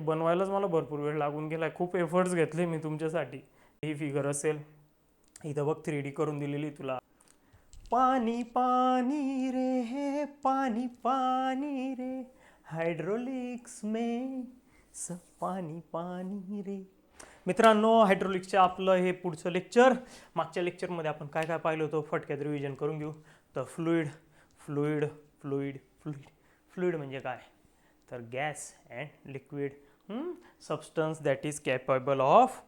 बनवायलाच मला भरपूर वेळ लागून गेला आहे, खूप एफर्ट्स घेतले मी तुमच्यासाठी. ही फिगर असेल, इथं बघ 3D करून दिलेली तुला. पाणी पाणी रे हे पाणी पाणी रे, हायड्रोलिक्स में सब पाणी पाणी रे. मित्रांनो, हायड्रोलिक्सचे आपलं हे पुढचं लेक्चर. मागच्या लेक्चरमध्ये आपण काय काय पाहिलं होतं फटक्यात रिव्हिजन करून घेऊ. तर fluid fluid fluid fluid fluid म्हणजे काय, तर gas and liquid substance that is capable of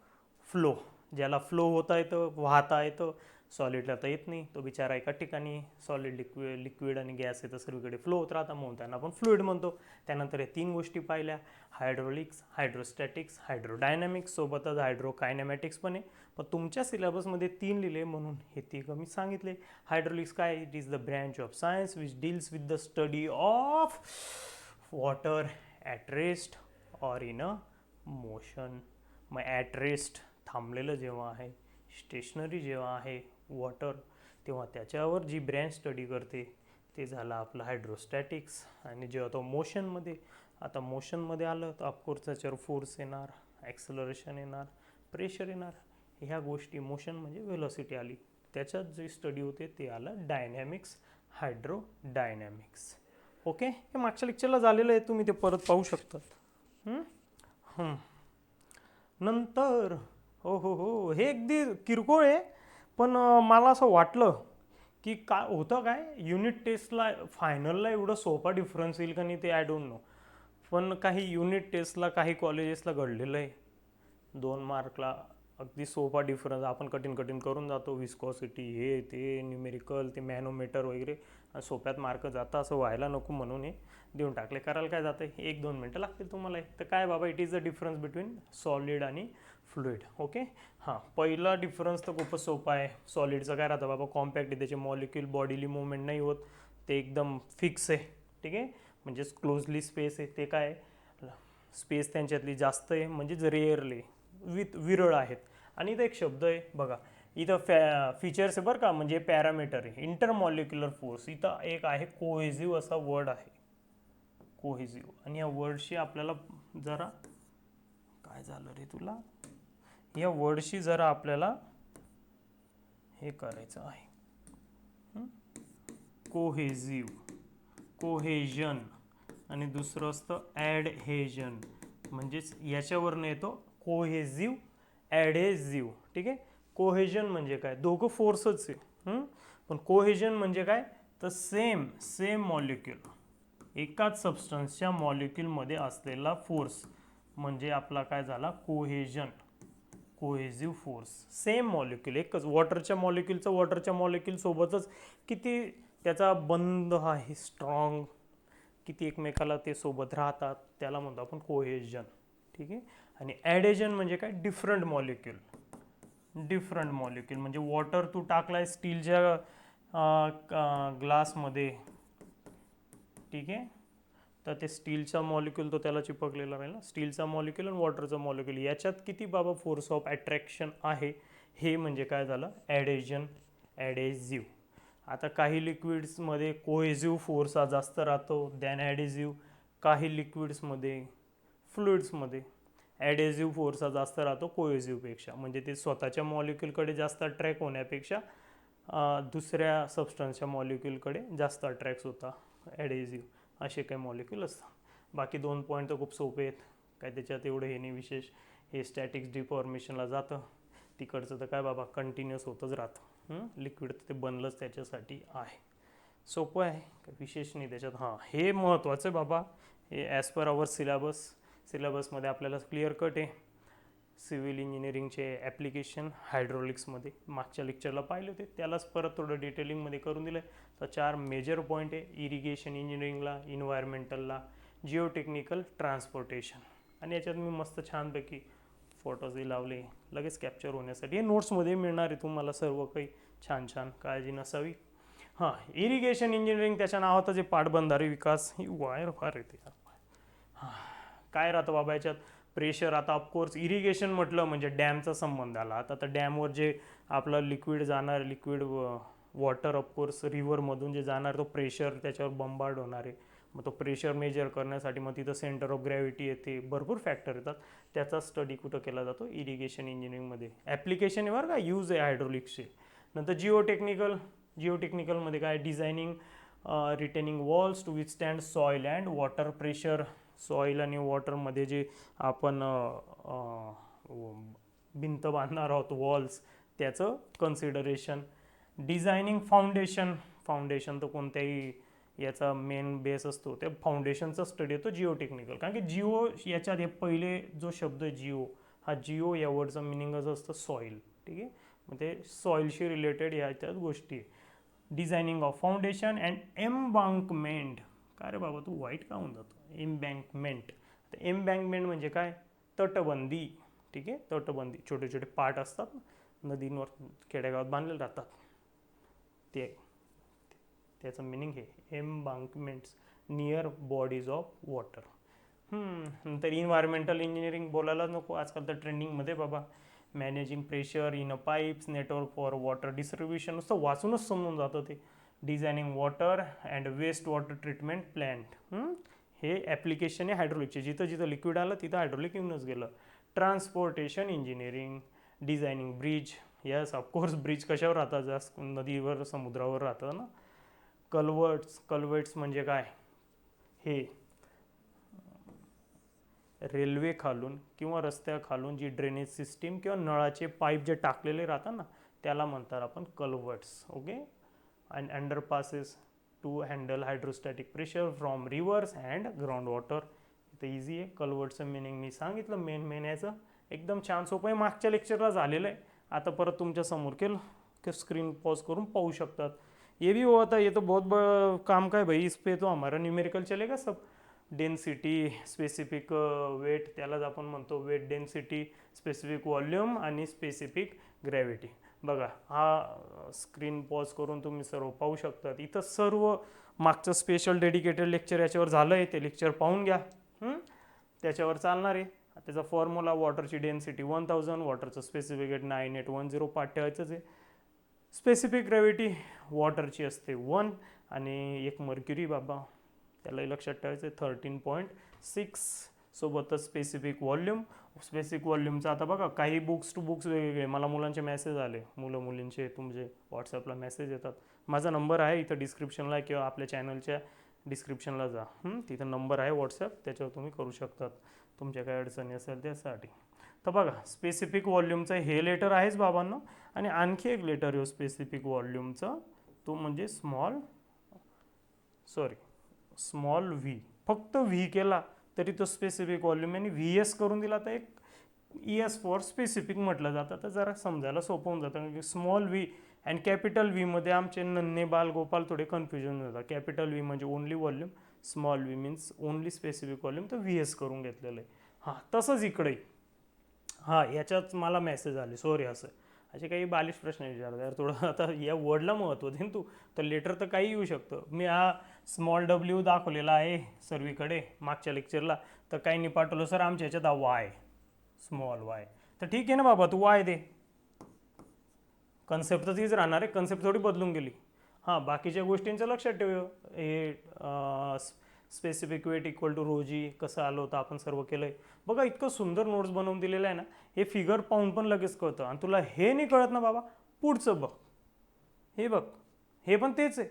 flow, ज्याला फ्लो होता येतं, वाहता येतं. सॉलिडला तर येत नाही, तो बिचारा एका ठिकाणी. सॉलिड लिक्विड आणि गॅस येतं सर्वीकडे फ्लो होत राहतं, म्हणून त्यांना आपण फ्लुइड म्हणतो. त्यानंतर हे 3 गोष्टी पाहिल्या, हायड्रोलिक्स, हायड्रोस्टॅटिक्स, हायड्रोडायनॅमिक्स, सोबतच हायड्रोकायनॅमॅटिक्स पण आहे. पण तुमच्या सिलेबसमध्ये 3 लिहिले म्हणून हे 3 मी सांगितले. हायड्रोलिक्स काय, it is the branch of science which deals with the study of water at rest or in a motion. मग ॲट रेस्ट थांबलेलं जेव्हा आहे, स्टेशनरी जेव्हा आहे वॉटर, तेव्हा त्याच्यावर जी ब्रँच स्टडी करते ते झालं आपलं हायड्रोस्टॅटिक्स. आणि जेव्हा तो मोशनमध्ये, आता मोशनमध्ये आलं तर ऑफकोर्स त्याच्यावर फोर्स येणार, ॲक्सलरेशन येणार, प्रेशर येणार. ह्या गोष्टी मोशन म्हणजे वेलोसिटी आली, त्याच्यात जे स्टडी होते ते आलं डायनॅमिक्स, हायड्रोडायनॅमिक्स. ओके, हे मागच्या लेक्चरला झालेलं आहे, तुम्ही ते परत पाहू शकतात. नंतर हो हे अगदी किरकोळ आहे, पण मला असं वाटलं की काय होतं, काय युनिट टेस्टला फायनलला एवढं सोपा डिफरन्स येईल का नाही ते आय डोंट नो. पण काही युनिट टेस्टला काही कॉलेजेसला घडलेलं आहे, 2 मार्कला अगदी सोपा डिफरन्स. आपण कठीण करून जातो, विस्कॉसिटी हे ते न्यूमेरिकल ते मॅनोमीटर वगैरे, सोप्यात मार्क जातं, असं व्हायला नको म्हणून हे देऊन टाकले. करायला काय जातं, 1-2 मिनटं लागतील तुम्हाला. तर काय बाबा, it is the difference between solid आणि फ्लुइड. ओके, हां, पहिला डिफरन्स तर खूपच सोपा आहे. सॉलिडचं काय राहतं बाबा, कॉम्पॅक्ट आहे, त्याचे मॉलिक्यूल बॉडीली मूवमेंट नाही होत, ते एकदम फिक्स आहे. ठीक आहे, म्हणजेच क्लोजली स्पेस आहे. ते काय, स्पेस त्यांच्यातली जास्त आहे, म्हणजे रेअरली विरळ आहेत. आणि इथं एक शब्द आहे बघा, इथं फीचर्स आहे बरं का, म्हणजे पॅरामीटर आहे, इंटरमॉलिक्युलर फोर्स. इथं एक आहे कोहेझिव्ह असा वर्ड आहे, कोहेझिव्ह. आणि या वर्डशी आपल्याला जरा, काय झालं रे तुला, या वर्डशी जरा आपल्याला हे करायचं आहे. कोहेझिव्ह, कोहेजन, आणि दुसरं असतं ॲडहेजन. म्हणजेच याच्यावरनं येतो कोहेझिव्ह, ॲडहेझिव्ह. ठीक आहे, कोहेजन म्हणजे काय, दोघं फोर्सच आहे. पण कोहेजन म्हणजे काय, तर सेम मॉलिक्यूल, एकाच सबस्टन्सच्या मॉलिक्यूलमध्ये असलेला फोर्स म्हणजे आपला काय झाला, कोहेजन, कोहेझिव्ह फोर्स. सेम मॉलिक्यूल, एकच वॉटरच्या मॉलिक्यूल सोबतच किती त्याचा बंध आहे, स्ट्रॉंग, किती एकमेकाला ते सोबत राहतात, त्याला म्हणतो आपण कोहेजन. ठीक आहे, आणि ॲडेजन म्हणजे काय, डिफरंट मॉलिक्यूल म्हणजे वॉटर तू टाकलाय स्टीलच्या ग्लासमध्ये, ठीक आहे, तर ते स्टीलचा मॉलिक्यूल तो त्याला चिपकलेला राहील ना, स्टीलचा मॉलिक्यूल आणि वॉटरचा मॉलिक्यूल याच्यात किती बाबा फोर्स ऑफ अट्रॅक्शन आहे, हे म्हणजे काय झालं, ॲडेझिव्ह. आता काही लिक्विड्समध्ये कोहेझिव्ह फोर्स हा जास्त राहतो दॅन ॲडेझिव्ह, काही लिक्विड्समध्ये, फ्लुइड्समध्ये ॲडेझिव्ह फोर्स हा जास्त राहतो कोहेझिव्हपेक्षा. म्हणजे ते स्वतःच्या मॉलिक्यूलकडे जास्त अट्रॅक्ट होण्यापेक्षा दुसऱ्या सबस्टन्सच्या मॉलिक्यूलकडे जास्त अट्रॅक्ट होता ॲडेझिव्ह. असे काही मॉलिक्यूल असतात. बाकी 2 पॉईंट तर खूप सोपे आहेत, काय त्याच्यात एवढं हे नाही विशेष. हे स्टॅटिक्स डिफॉर्मेशनला जातं, तिकडचं तर काय बाबा कंटिन्युअस होतच राहतं. लिक्विड तर ते बनलंच त्याच्यासाठी आहे, सोपं आहे, काही विशेष नाही त्याच्यात. हां, हे महत्त्वाचं आहे बाबा, हे ॲज पर आवर सिलेबसमध्ये आपल्याला क्लिअर कट आहे. सिव्हिल इंजिनिअरिंगचे ॲप्लिकेशन हायड्रोलिक्समध्ये मागच्या लेक्चरला पाहिले होते, त्यालाच परत थोडं डिटेलिंगमध्ये करून दिलं आहे. तर 4 मेजर पॉईंट आहे, इरिगेशन इंजिनिअरिंगला, इन्व्हायरमेंटलला, जिओटेक्निकल, ट्रान्सपोर्टेशन. आणि याच्यात मी मस्त छानपैकी फोटोजही लावले लगेच कॅप्चर होण्यासाठी. हे नोट्समध्ये मिळणार आहे तुम्हाला सर्व काही छान, काळजी नसावी. हां, इरिगेशन इंजिनिअरिंग त्याच्या नावातच जे पाटबंधारे विकास, ही वायर फार येते. हां, काय राहतं बाबा याच्यात, प्रेशर. आता ऑफकोर्स इरिगेशन म्हटलं म्हणजे डॅमचा संबंध आला. आता डॅमवर जे आपलं लिक्विड जाणार, लिक्विड वॉटर ऑफकोर्स रिव्हरमधून जे जाणार, तो प्रेशर त्याच्यावर बंबार्ड होणार आहे, मग तो प्रेशर मेजर करण्यासाठी मग तिथं सेंटर ऑफ ग्रॅव्हिटी येते, भरपूर फॅक्टर येतात. त्याचा स्टडी कुठं केला जातो, इरिगेशन इंजिनिअरिंगमध्ये. ॲप्लिकेशन आहे बरं का, यूज आहे हायड्रोलिक्सचे. नंतर जिओटेक्निकलमध्ये काय, designing retaining walls to withstand soil and water pressure. Soil आणि वॉटरमध्ये जे आपण भिंत बांधणार आहोत, वॉल्स, त्याचं कन्सिडरेशन. डिझायनिंग फाउंडेशन तर कोणत्याही याचा मेन बेस असतो, त्या फाउंडेशनचा स्टडी येतो जिओटेक्निकल. कारण की जिओ याच्यात हे पहिले जो शब्द जिओ, हा जिओ या वर्डचं मिनिंगच असतं सॉईल. ठीक आहे, मग ते सॉईलशी रिलेटेड याच्यात गोष्टी आहे. Designing of foundation and embankment. काय रे बाबा तू वाईट का होऊन जातो, एम्बँकमेंट. एम्बँकमेंट म्हणजे काय, तटबंदी. ठीक आहे, तटबंदी छोटे छोटे पार्ट असतात नदींवर, खेडेगावात बांधलेले राहतात, ते त्याचं मिनिंग हे embankments near bodies of water. नंतर इन्व्हायरमेंटल इंजिनिअरिंग बोलायला नको, आजकाल तर ट्रेंडिंगमध्ये बाबा. Managing pressure in a pipes network for water distribution, नुसतं वाचूनच समजून जातं ते. Designing water and waste water treatment plant. हे ॲप्लिकेशन आहे हायड्रोलिकचे, जिथं जिथं लिक्विड आलं तिथं हायड्रोलिक येऊनच गेलं. Transportation engineering, designing bridge. Yes of course, bridge कशावर राहतात, जास्त नदीवर समुद्रावर राहतं ना. कल्वर्ट्स म्हणजे काय, हे रेल्वे खालून किंवा रस्त्याखालून जी ड्रेनेज सिस्टीम किंवा नळाचे पाईप जे टाकलेले राहतात ना, त्याला म्हणतात आपण culverts. Okay, and underpasses to handle hydrostatic pressure from rivers and ground water. इथं इझी आहे, कल्वर्टचं मिनिंग मी सांगितलं. मेन याचं एकदम छान सोपं आहे, मागच्या लेक्चरला झालेलं आहे. आता परत तुमच्या समोर केलं की स्क्रीन पॉज करून पाहू शकतात. ये भी होता, ये तो बहुत बड़ा काम का है भाई, इस पे तो हमारा न्यूमेरिकल चलेगा सब. डेन्सिटी, स्पेसिफिक वेट, त्यालाच आपण म्हणतो वेट डेन्सिटी, स्पेसिफिक व्हॉल्यूम आणि स्पेसिफिक ग्रॅव्हिटी. बघा, हा स्क्रीन पॉज करून तुम्ही सर्व पाहू शकतात. इथं सर्व मागचं स्पेशल डेडिकेटेड लेक्चर याच्यावर झालं आहे, ते लेक्चर पाहून घ्या. त्याच्यावर चालणार आहे. त्याचा फॉर्म्युला, वॉटरची डेन्सिटी 1000, वॉटरचं स्पेसिफिक वेट 9810, पाठ ठेवायचंच आहे. स्पेसिफिक ग्रॅव्हिटी वॉटरची असते 1, आणि एक मर्क्युरी बाबा, त्यालाही लक्षात ठेवायचं आहे 13.6. सोबतच स्पेसिफिक व्हॉल्यूमचं आता बघा, काही बुक्स टू बुक्स वेगवेगळे. मला मुलांचे मेसेज आले, मुलींचे तुमचे व्हॉट्सअपला मेसेज येतात. माझा नंबर आहे इथं डिस्क्रिप्शनला, किंवा आपल्या चॅनलच्या डिस्क्रिप्शनला जा, तिथं नंबर आहे व्हॉट्सअप, त्याच्यावर तुम्ही करू शकतात तुमच्या काय अडचणी असेल त्यासाठी. तर बघा, स्पेसिफिक व्हॉल्यूमचं हे लेटर आहेच बाबांना, आणि आणखी एक लेटर आहे स्पेसिफिक व्हॉल्यूमचं, तो म्हणजे स्मॉल व्ही. फक्त व्ही केला तरी तो स्पेसिफिक व्हॉल्यूम, आणि व्ही एस करून दिला तर एक ES फॉर स्पेसिफिक म्हटलं जातं. तर जरा समजायला सोपं होऊन जातं, कारण की स्मॉल व्ही अँड कॅपिटल व्हीमध्ये आमचे नन्हे बाल गोपाल थोडे कन्फ्युजन होतात. कॅपिटल व्ही म्हणजे only volume, small V means only specific volume, तर VS करून घेतलेलं आहे. हां, तसंच इकडे याच्यात मला मेसेज आले, सॉरी, असे काही बालिश प्रश्न विचारतात यार, थोडं आता या वर्डला महत्त्व देईन तू. तर लेटर तर काही येऊ शकतं. मी हा स्मॉल W दाखवलेला आहे सर्वीकडे मागच्या लेक्चरला, तर काही नाही पाठवलं सर आमच्या ह्याच्यात वाय, स्मॉल वाय. तर ठीक आहे ना बाबा, तू वाय दे, कन्सेप्ट तर तीच राहणार आहे, कन्सेप्ट थोडी बदलून गेली. हां, बाकीच्या गोष्टींचं लक्षात ठेव. हे स्पेसिफिक वेट इक्वल टू रोजी कसं आलं होतं, आपण सर्व केलं आहे बघा. इतकं सुंदर नोट्स बनवून दिलेलं आहे ना, हे फिगर पाहून पण लगेच कळतं. आणि तुला हे नाही कळत ना बाबा, पुढचं बघ, हे बघ, हे पण तेच आहे.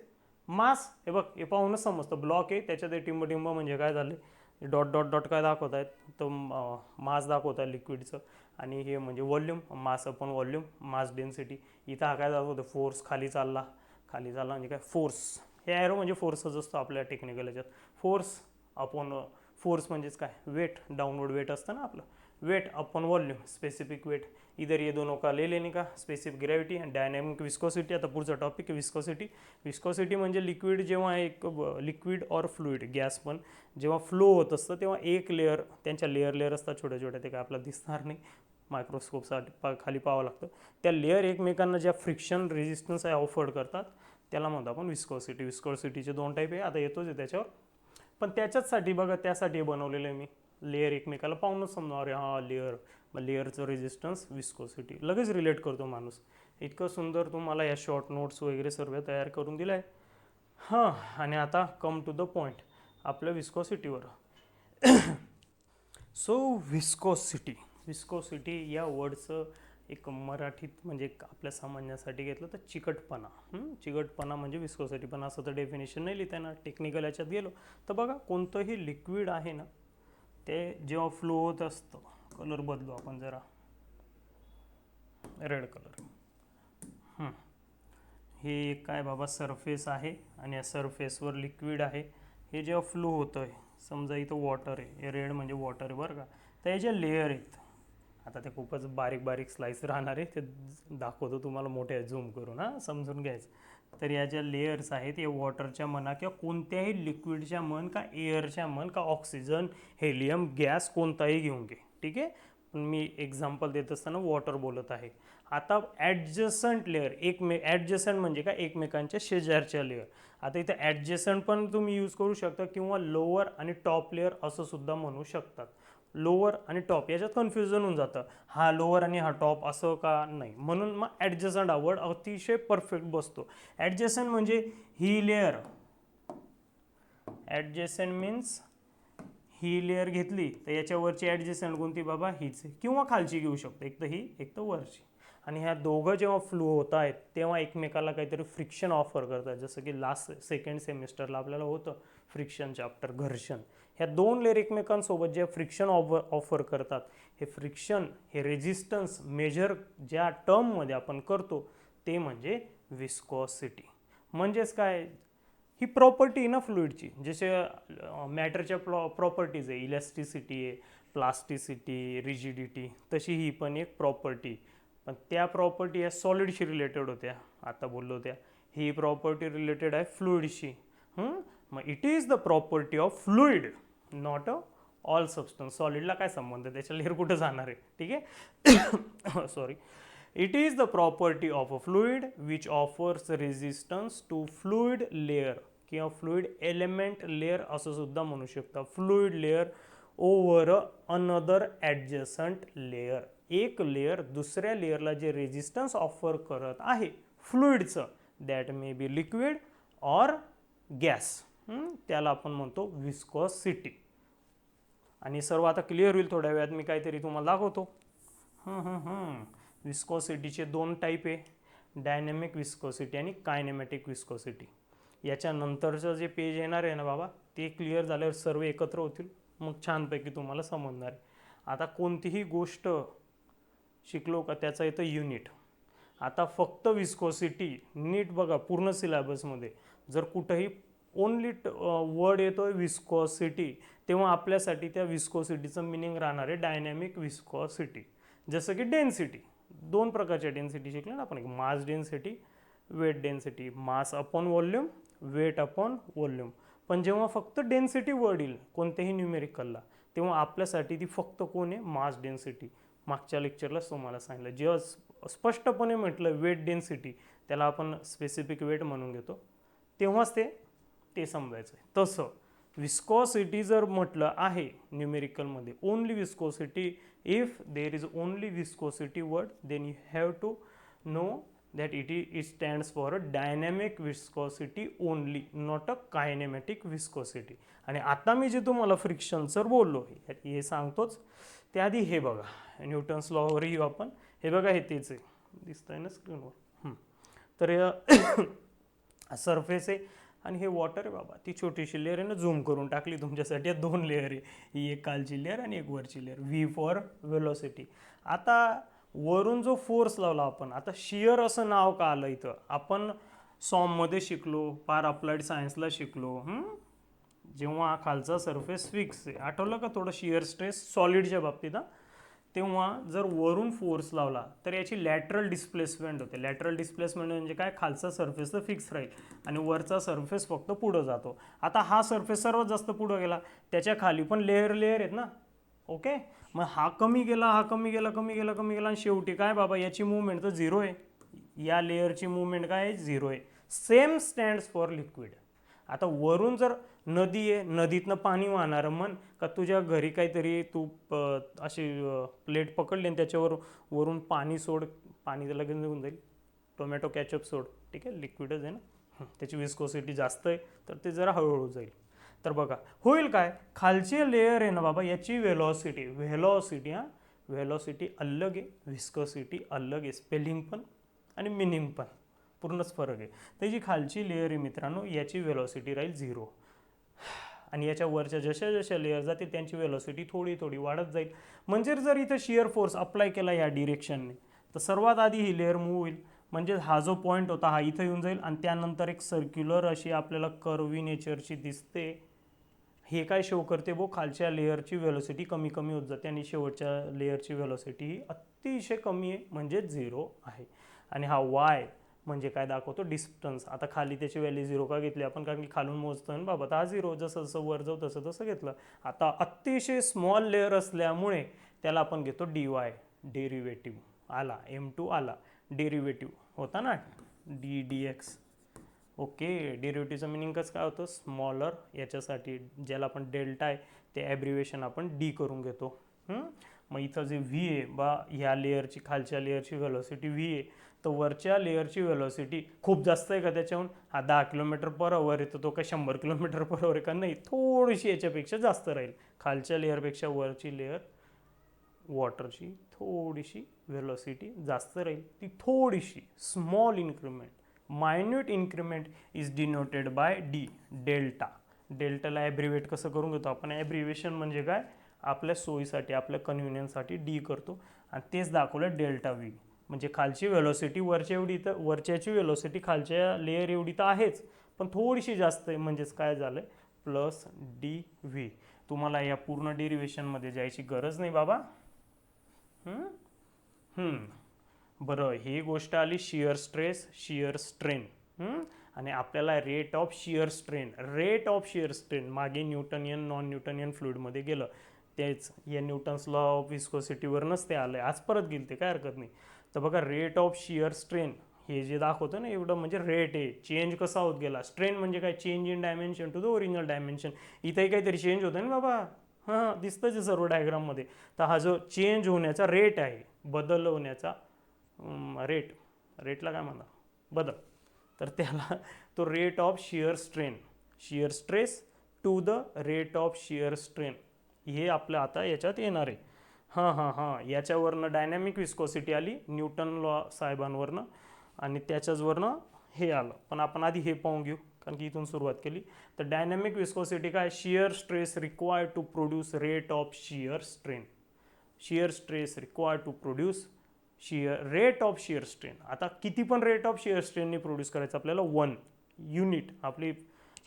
मास, हे बघ, हे पाहूनच समजतं. ब्लॉक आहे, त्याच्यात टिंब म्हणजे काय झाले, डॉट डॉट डॉट काय दाखवत आहेत, तर मास दाखवत आहे लिक्विडचं. आणि हे म्हणजे व्हॉल्यूम, मास अपॉन व्हॉल्यूम, मास डेन्सिटी. इथं हा काय दाखवतं, फोर्स, खाली चालला म्हणजे काय, फोर्स. हे ॲरो म्हणजे फोर्सच असतो आपल्या टेक्निकल याच्यात. फोर्स अपॉन फोर्स म्हणजेच काय, वेट, डाउनवर्ड वेट असतं ना आपलं, weight upon volume, specific weight. इधर ये दोनों का ले लेने का, specific gravity and dynamic viscosity. आता पुढचा टॉपिक आहे विस्कोसिटी म्हणजे लिक्विड जेव्हा एक लिक्विड ऑर फ्लुइड, गॅस पण जेव्हा फ्लो होत असतं तेव्हा एक लेअर, त्यांच्या लेअर असतात छोट्या छोट्या, ते काय आपल्याला दिसणार नाही, मायक्रोस्कोपसाठी खाली पाहावं लागतं. त्या लेअर एकमेकांना ज्या फ्रिक्शन रेजिस्टन्स आहे ऑफर्ड करतात, त्याला म्हणतो आपण विस्कोसिटी. विस्कोसिटीचे 2 टाईप आहे, आता येतोच आहे त्याच्यावर. पण त्याच्याचसाठी बघा, त्यासाठी बनवलेलं आहे मी, लेअर एकमेकाला पाहूनच समजा, अरे हां लेअर, मग लेअरचं रेजिस्टन्स, विस्कोसिटी, लगेच रिलेट करतो माणूस. इतकं सुंदर तुम्हाला या शॉर्ट नोट्स वगैरे सर्व तयार करून दिलं आहे. हां, आणि आता कम टू द पॉईंट. आपल्या विस्कोसिटीवर. सो विस्कोसिटी या वर्डचं एक मराठीत म्हणजे आपल्या सामान्यासाठी घेतलं तर चिकटपणा. चिकटपणा म्हणजे विस्कोसिटी. पण असं तर डेफिनेशन नाही लिहिता येणार, टेक्निकल याच्यात गेलो तर बघा कोणतंही लिक्विड आहे ना ते जेव्हा फ्लो होत असतं, कलर बदलू आपण जरा, रेड कलर. हे काय बाबा सरफेस आहे आणि या सरफेसवर लिक्विड आहे. हे जेव्हा फ्लो होतं आहे, समजा इथं वॉटर आहे, हे रेड म्हणजे वॉटर आहे बरं का, तर हे जे लेअर आहेत, आता ते खूपच बारीक बारीक स्लाइस राहणार आहे, ते दाखवतो तुम्हाला मोठ्या झूम करून, समजून घ्यायचं. तर या ज्या लेयर्स आहेत हे वॉटरच्या म्हणा किंवा कोणत्याही लिक्विडच्या म्हण का एअरच्या म्हण का ऑक्सिजन, हेलियम, गॅस कोणताही घेऊन घे, ठीक आहे. पण मी एक्झाम्पल देत असताना वॉटर बोलत आहे. आता ॲडजसंट लेअर, ॲडजसंट म्हणजे काय, एकमेकांच्या शेजारच्या लेअर. आता इथं ॲडजसंट पण तुम्ही यूज करू शकता किंवा लोअर आणि टॉप लेअर असं सुद्धा म्हणू शकतात. लोअर आणि टॉप याच्यात कन्फ्युजन होऊन जातं, हा लोअर आणि हा टॉप असं का नाही, म्हणून मग ॲडजसंट हा वर्ड अतिशय परफेक्ट बसतो. ॲडजसंट म्हणजे ही लेअर, ॲडजसंट मीन्स ही लेअर घेतली तर याच्यावरची ॲडजसंट कोणती बाबा, हीच, किंवा खालची घेऊ शकतो, एक तर ही एक तर वरची. आणि ह्या दोघं जेव्हा फ्लो होत आहेत तेव्हा एकमेकाला काहीतरी फ्रिक्शन ऑफर करतात, जसं की लास्ट सेकंड सेमिस्टरला आपल्याला होतं फ्रिक्शन चॅप्टर, घर्षण. ह्या दोन लेअर एकमेकांसोबत जे फ्रिक्शन ऑफर करतात, हे फ्रिक्शन, हे रेझिस्टन्स मेजर ज्या टर्ममध्ये आपण करतो ते म्हणजे विस्कॉसिटी. म्हणजेच काय, ही प्रॉपर्टी आहे ना फ्लुइडची, जसे मॅटरच्या प्रॉपर्टीज आहे, इलॅस्टिसिटी आहे, प्लास्टिसिटी, रिजिडिटी, तशी ही पण एक प्रॉपर्टी. पण त्या प्रॉपर्टी या सॉलिडशी रिलेटेड होत्या, आता बोललो त्या. ही प्रॉपर्टी रिलेटेड आहे फ्लुइडशी. मग it is the property of fluid, not all substance. सॉलिडला काय संबंध, त्याच्या लेअर कुठं जाणार आहे, ठीक आहे. Sorry. It is the property of a fluid which offers resistance to fluid layer किंवा fluid element layer असं सुद्धा म्हणू शकता. fluid layer over another adjacent layer. एक लेअर दुसऱ्या लेअरला जे रेजिस्टन्स ऑफर करत आहे फ्लुइडचं, that may be liquid or gas, त्याला आपण म्हणतो विस्कॉसिटी. आणि सर्व आता क्लिअर होईल थोड्या वेळात, मी काहीतरी तुम्हाला दाखवतो. विस्कॉसिटीचे दोन टाईप आहे, डायनॅमिक विस्कॉसिटी आणि कायनेमॅटिक विस्कॉसिटी. याच्यानंतरचं जे पेज येणार आहे ना बाबा, ते क्लिअर झाल्यावर सर्व एकत्र होतील, मग छानपैकी तुम्हाला समजणार आहे. आता कोणतीही गोष्ट शिकलो का त्याचं येतं युनिट. आता फक्त विस्कॉसिटी नीट बघा, पूर्ण सिलेबसमध्ये जर कुठंही ओनली वर्ड येतोय विस्कॉसिटी, तेव्हा आपल्यासाठी त्या विस्कॉसिटीचं मिनिंग राहणार आहे डायनॅमिक विस्कॉसिटी. जसं की डेन्सिटी, दोन प्रकारच्या डेन्सिटी शिकले ना आपण, एक mass density, weight density. Mass upon volume, weight upon volume. पण जेव्हा फक्त डेन्सिटी वर्ड येईल कोणत्याही न्यूमेरिकलला, तेव्हा आपल्यासाठी ती फक्त कोण आहे, मास डेन्सिटी. मागच्या लेक्चरलाच तुम्हाला सांगितलं, जेव्हा स्पष्टपणे म्हटलं वेट डेन्सिटी, त्याला आपण स्पेसिफिक वेट म्हणून घेतो, तेव्हाच ते समजायचं आहे. तसं विस्कॉसिटी जर म्हटलं आहे न्यूमेरिकलमध्ये only viscosity, if there is only viscosity word, then you have to know that it stands for a dynamic viscosity only, not a kinematic viscosity. आणि आता मी जे तुम्हाला फ्रिक्शनचं बोललो हे सांगतोच, त्याआधी हे बघा, न्यूटन्स लॉवर येऊ आपण. हे बघा, हे तेच आहे, दिसतंय ना स्क्रीनवर. तर सरफेस आहे आणि हे वॉटर आहे बाबा, ती छोटीशी लेअर आहे ना, झूम करून टाकली तुमच्यासाठी. या दोन लेअर आहे, ही एक खालची लेअर आणि एक वरची लेअर. V for velocity. आता वरून जो फोर्स लावला आपण, आता शियर असं नाव का आलं इथं, आपण सॉममध्ये शिकलो, पार अप्लाइड सायन्सला शिकलो. जेव्हा खालचा सरफेस फिक्स आहे, आठवलं का थोडं शियर स्ट्रेस सॉलिडच्या बाबतीत, तेव्हा जर वरून फोर्स लावला तर याची लॅटरल डिस्प्लेसमेंट होते. लॅटरल डिस्प्लेसमेंट म्हणजे काय, खालचा सरफेस तर फिक्स राहील आणि वरचा सरफेस फक्त पुढं जातो. आता हा सरफेस सर्वात जास्त पुढं गेला, त्याच्या खाली पण लेअर आहेत ना, ओके. मग हा कमी गेला, हा कमी गेला, कमी गेला, कमी गेला, आणि शेवटी काय बाबा, याची मूवमेंट तर झिरो आहे. या लेअरची मूवमेंट काय आहे, झिरो आहे. Same stands for liquid. आता वरून जर नदी आहे, नदीतनं पाणी वाहणारं म्हण का, तुझ्या घरी काहीतरी तू अशी प्लेट पकडली आणि त्याच्यावर वरून पाणी सोड, पाणी तर लगेच निघून जाईल. टोमॅटो कॅचअप सोड, ठीक आहे, लिक्विडच आहे ना, त्याची विस्कोसिटी जास्त आहे तर ते जरा हळूहळू जाईल. तर बघा होईल काय, खालची लेयर आहे ना बाबा याची व्हेलॉसिटी व्हेलॉसिटी अलग आहे, व्हिस्कोसिटी अलग आहे, स्पेलिंग पण आणि मिनिंग पण पूर्णच फरक आहे. तर जी खालची लेयर आहे मित्रांनो याची व्हेलॉसिटी राहील 0 आणि याच्या वरच्या जशा जशा लेयर जातील त्यांची व्हेलॉसिटी थोडी थोडी वाढत जाईल. म्हणजे जर इथं शिअर फोर्स अप्लाय केला या डिरेक्शनने तर सर्वात आधी ही लेयर मूव्ह होईल, म्हणजे हा जो पॉईंट होता हा इथं येऊन जाईल आणि त्यानंतर एक सर्क्युलर अशी आपल्याला कर्वी नेचरची दिसते. हे काय शो करते बो, खालच्या लेयरची व्हेलॉसिटी कमी कमी होत जाते आणि शेवटच्या लेयरची व्हेलॉसिटी ही अतिशय कमी आहे म्हणजे 0 आहे. आणि हा वाय म्हणजे काय दाखवतो, डिस्टन्स. आता खाली त्याची व्हॅल्यू 0 का घेतली आपण, कारण की खालून मोजतोय ना बाबा, तर हा 0 जसं जसं वर जाऊ तसं तसं घेतलं. आता अतिशय स्मॉल लेअर असल्यामुळे त्याला आपण घेतो dy, डेरिव्हेटिव्ह आला, m2 आला, डेरिव्हेटिव्ह होता ना dx. ओके, डेरिव्हेटिव्हचं मिनिंग कसं काय होतं, स्मॉलर. याच्यासाठी ज्याला आपण डेल्टा आहे ते ॲब्रिवेशन आपण डी करून घेतो. मग इथं जे व्ही आहे बा, ह्या लेअरची खालच्या लेअरची व्हेलॉसिटी व्ही आहे, तर वरच्या लेअरची व्हेलॉसिटी खूप जास्त आहे का त्याच्याहून, हा 10 km/h आहे, तर तो काय 100 km/h आहे का, नाही, थोडीशी याच्यापेक्षा जास्त राहील. खालच्या लेअरपेक्षा वरची लेअर वॉटरची थोडीशी व्हेलॉसिटी जास्त राहील, ती थोडीशी small increment, minute increment is denoted by D, delta. डेल्टाला ॲब्रिवेट कसं करून घेतो आपण, ॲब्रिवेशन म्हणजे काय, आपल्या सोयीसाठी आपल्या कन्व्हिनियन्ससाठी डी करतो आणि तेच दाखवलं डेल्टा व्ही. म्हणजे खालची व्हेलॉसिटी वरच्या एवढी, तर वरच्याची व्हेलॉसिटी खालच्या लेअर एवढी तर आहेच पण थोडीशी जास्त आहे, म्हणजेच काय झालं प्लस डी व्ही. तुम्हाला या पूर्ण डेरिव्हेशनमध्ये जायची गरज नाही बाबा. बरं, ही गोष्ट आली शियर स्ट्रेस शियर स्ट्रेन. आणि आपल्याला रेट ऑफ शियर स्ट्रेन मागे न्यूटनियन नॉन न्यूटनियन फ्लुइडमध्ये गेलं, तेच या न्यूटन्स लॉ ऑफ विस्कोसिटीवरनंच ते आलं आहे, आज परत गेलं ते काय हरकत नाही. तर बघा रेट ऑफ शियर स्ट्रेन हे जे दाखवतं ना एवढं, म्हणजे रेट आहे, चेंज कसा होत गेला. स्ट्रेन म्हणजे काय, change in dimension to the original dimension. इथंही काहीतरी चेंज होतं ना बाबा, हां दिसतंच आहे सर्व डायग्राममध्ये. तर हा जो चेंज होण्याचा रेट आहे, बदल होण्याचा रेटला काय म्हणा, बदल, तर त्याला तो rate of shear stress to the rate of shear strain हे आपलं आता याच्यात येणार आहे. हां याच्यावरनं डायनॅमिक विस्कोसिटी आली न्यूटन लॉ साहेबांवरनं आणि त्याच्याचवरनं हे आलं. पण आपण आधी हे पाहून घेऊ कारण की इथून सुरुवात केली. तर डायनॅमिक विस्कोसिटी काय, shear stress required to produce rate of shear strain. Shear stress required to produce rate of shear strain. आता किती पण रेट ऑफ शियर स्ट्रेनने प्रोड्यूस करायचं आपल्याला, 1 युनिट.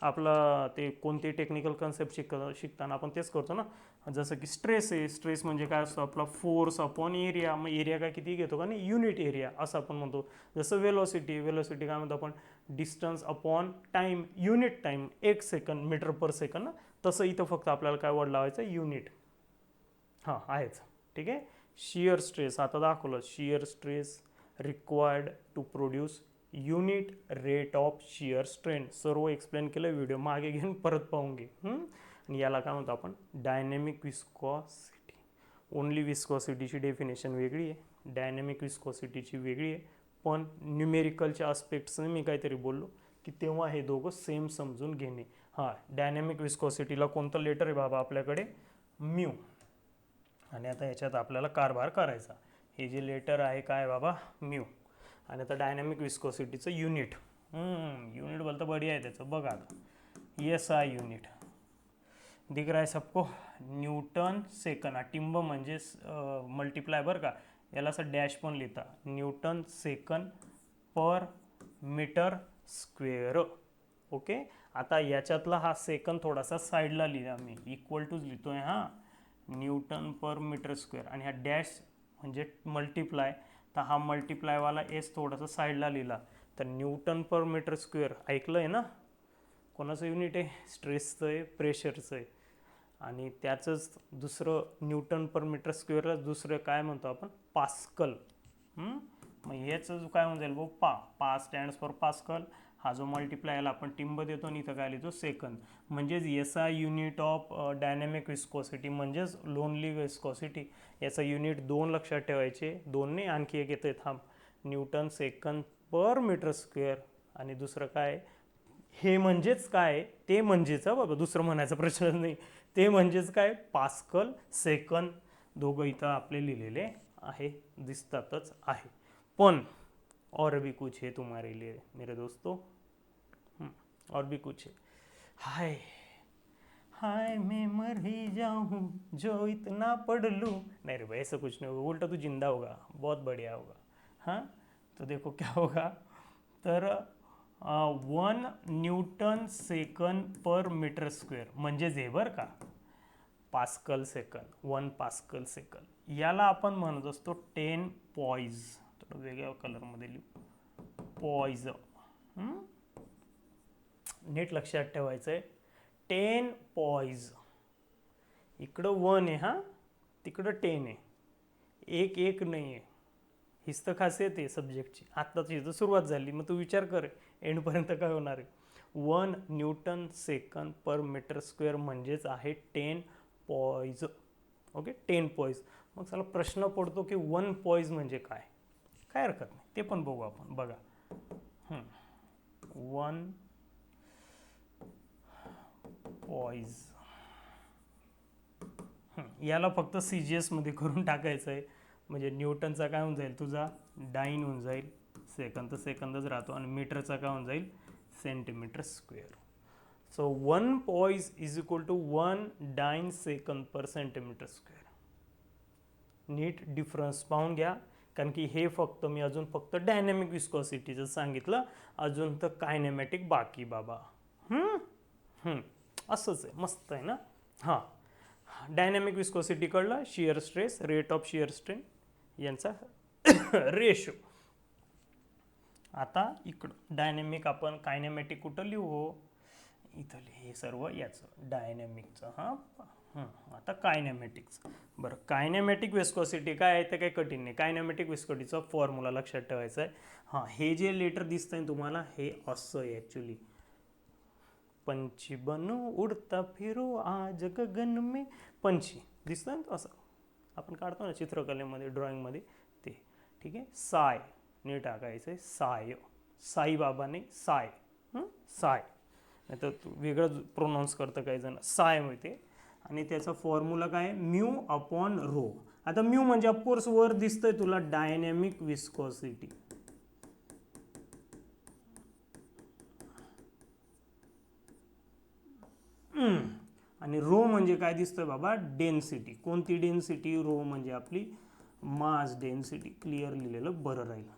आपला ते कोणते टेक्निकल कन्सेप्ट शिकताना आपण तेच करतो ना. जसं की स्ट्रेस आहे, स्ट्रेस म्हणजे काय असतो आपला फोर्स अपॉन एरिया. मग एरिया काय किती घेतो का नाही, युनिट एरिया असं आपण म्हणतो. जसं वेलोसिटी काय म्हणतो आपण, distance upon time, unit time, 1 second metre per second ना. तसं इथं फक्त आपल्याला काय वर्ड लावायचं, युनिट. हां आहेच, ठीक आहे. शियर स्ट्रेस आता दाखवलं, shear stress required to produce unit rate of shear strain. सर्व एक्सप्लेन केलं, व्हिडिओ मागे घेऊन परत पाहून घे. आणि याला काय म्हणतो आपण, डायनॅमिक विस्कॉसिटी. ओनली विस्कॉसिटीची डेफिनेशन वेगळी आहे, डायनॅमिक विस्कॉसिटीची वेगळी आहे. पण न्यूमेरिकलच्या आस्पेक्ट्सने मी काहीतरी बोललो की तेव्हा हे दोघं सेम समजून घेणे. हां, डायनॅमिक विस्कॉसिटीला कोणतं लेटर आहे बाबा आपल्याकडे, म्यू. आणि आता याच्यात आपल्याला कारभार करायचा. हे जे लेटर आहे काय बाबा, म्यू. आणि आता डायनॅमिक विस्कोसिटीचं युनिट, युनिट बोलतं बढिया आहे त्याचं. बघा आता SI युनिट दिख रहा है सबको, न्यूटन सेकंड. टिंब म्हणजे मल्टिप्लाय बरं का, याला असं डॅश पण लिहिता, न्यूटन सेकंड पर मीटर स्क्वेअर. ओके, आता याच्यातला हा सेकंड थोडासा साईडला लिहिला मी, इक्वल टूच लिहितोय हां, न्यूटन पर मीटर स्क्वेअर. आणि हा डॅश म्हणजे मल्टिप्लाय, तर हा मल्टिप्लायवाला एस थोडासा साईडला लिहिला. तर न्यूटन पर मीटर स्क्वेअर ऐकलं आहे ना, कोणाचं युनिट आहे, स्ट्रेसचं आहे, प्रेशरचं आहे. आणि त्याचंच दुसरं न्यूटन पर मीटर स्क्वेअरला दुसरं काय म्हणतो आपण, पास्कल. मग याचं जो काय म्हणून जाईल भाऊ, पा स्टँड्स फॉर पास्कल. हा जो मल्टिप्लाय याला आपण टिंब देतो आणि इथं काय लिहितो, सेकंद. म्हणजेच SI unit of dynamic viscosity म्हणजेच लोनली विस्कोसिटी. याचा युनिट 2 लक्षात ठेवायचे, 2 ने आणखी एक येते, थांब, newton second per metre square. आणि दुसरं काय, हे म्हणजेच काय, ते म्हणजेच बाबा, दुसरं म्हणायचा प्रश्नच नाही. ते म्हणजेच काय, पास्कल सेकंद. दोघं इथं आपले लिहिलेले आहे, दिसतातच आहे. पण और भी कुछ है तुम्हारे लिए मेरे दोस्तों, और भी कुछ है. हाय हाय मैं मर ही जाऊं जो इतना पढ़ लूं. नहीं रे भाई, ऐसा कुछ नहीं होगा, उल्टा तू जिंदा होगा, बहुत बढ़िया होगा. हाँ, तो देखो क्या होगा. तर 1 newton second per metre square म्हणजेच हे बरं का, पास्कल सेकंद, 1 पास्कल सेकंद. याला आपण म्हणत असतो 10 पॉइज. थोडं वेगळ्या कलरमध्ये लिहू, पॉइज. नीट लक्षात ठेवायचं आहे, 10 पॉइज. इकडं 1 आहे, हां, तिकडं 10 आहे, एक एक नाही आहे. हीच तर खासियत आहे सब्जेक्टची. आत्ताच इथं सुरुवात झाली, मग तू विचार कर एंडपर्यंत काय होणार आहे. 1 newton second per metre square म्हणजेच आहे 10 पॉइज. Okay, 10 poise. मग चला प्रश्न पडतो की 1 पॉइज म्हणजे काय. काय हरकत नाही, ते पण बघू आपण. बघा, 1 पॉइज, याला फक्त CGS मध्ये करून टाकायचं आहे. म्हणजे न्यूटनचा काय होऊन जाईल तुझा, डाईन होऊन जाईल. सेकंद तर सेकंदच राहतो, आणि मीटरचा काय होऊन जाईल, centimetre square. So 1 poise is equal to 1 dyne second per centimetre square. नीट डिफरन्स पाहून घ्या, कारण की हे फक्त मी अजून फक्त डायनॅमिक विस्कॉसिटीचं सांगितलं, अजून तर कायनेमॅटिक बाकी बाबा. असंच आहे, मस्त आहे ना. हां, डायनॅमिक विस्कोसिटी कळलं, shear stress, rate of shear strain यांचा रेशो. आता इकडं डायनॅमिक आपण कायनेमॅटिक कुठं लिहू हो, इथं हे सर्व याचं डायनॅमिकचं. आता कायनेमॅटिक्स. बरं, कायनेमॅटिक विस्कोसिटी काय आहे ते काही कठीण नाही. कायनेमॅटिक विस्कोसिटीचा फॉर्म्युला लक्षात ठेवायचा आहे. हां, हे जे लेटर दिसतंय तुम्हाला, हे असं आहे ॲक्च्युली. पंछी बनू उडता फिरू आज गगन में, पंछी दिसतं ना असं, आपण काढतो ना चित्रकलेमध्ये, ड्रॉइंगमध्ये ते. ठीक आहे, साय नीट टाकायचं आहे, साय, साईबाबाने साय, साय. नाही तर तू वेगळं प्रोनाऊन्स करतं काही जण, साय मिळते. आणि त्याचा फॉर्म्युला काय, म्यू अपॉन रो. आता म्यू म्हणजे ऑफकोर्स वर दिसतंय तुला, डायनॅमिक विस्कोसिटी. आणि रो म्हणजे काय दिसतोय बाबा, डेन्सिटी. कोणती डेन्सिटी, रो म्हणजे आपली मास डेन्सिटी. क्लिअर लिहिलेलं बरं राहील.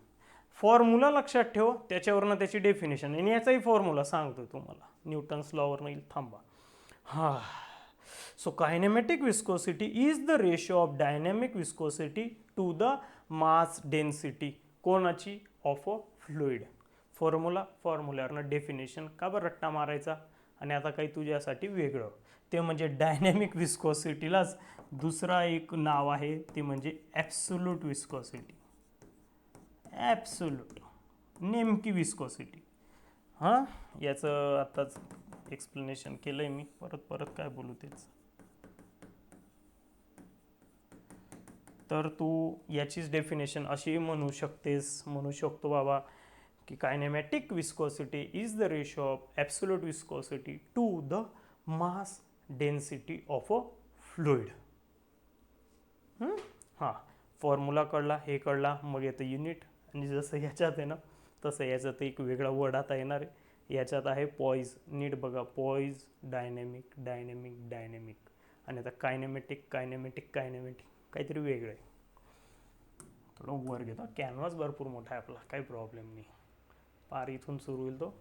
फॉर्म्युला लक्षात ठेव, त्याच्यावरनं त्याची डेफिनेशन. आणि याचाही फॉर्म्युला सांगतोय तुम्हाला, न्यूटन्स लॉवर येईल, थांबा. हां, so kinematic viscosity is the ratio of dynamic viscosity to the mass density. कोणाची, ऑफ अ फ्लुइड. फॉर्म्युल्यावरनं डेफिनेशन. का बरं रट्टा मारायचा. आणि आता काही तुझ्यासाठी वेगळं, ते म्हणजे डायनॅमिक विस्कोसिटीलाच दुसरा एक नाव आहे, ते म्हणजे ॲब्सोल्यूट विस्कोसिटी. ॲब्सोल्यूट, नेमकी विस्कोसिटी. हां, याचं आत्ताच एक्सप्लेनेशन केलं आहे मी, परत काय बोलू तेच. तर तू याचीच डेफिनेशन अशी म्हणू शकतो बाबा, की kinematic viscosity is the ratio of absolute viscosity to the mass density of a fluid. हां, फॉर्म्युला कळला, हे कळला, मग येतं युनिट. आणि जसं याच्यात आहे ना, तसं याच्यात एक वेगळा वर्ड आता येणार आहे. याच्यात आहे पॉइज. नीट बघा, पॉइज, डायनॅमिक, डायनॅमिक, डायनॅमिक. आणि आता कायनेमॅटिक, कायनेमॅटिक, कायनेमॅटिक, काहीतरी वेगळं आहे. थोडं वर घेतो, कॅनव्हास भरपूर मोठा आहे आपला, काही प्रॉब्लेम नाही. पार इथून सुरू होईल तो.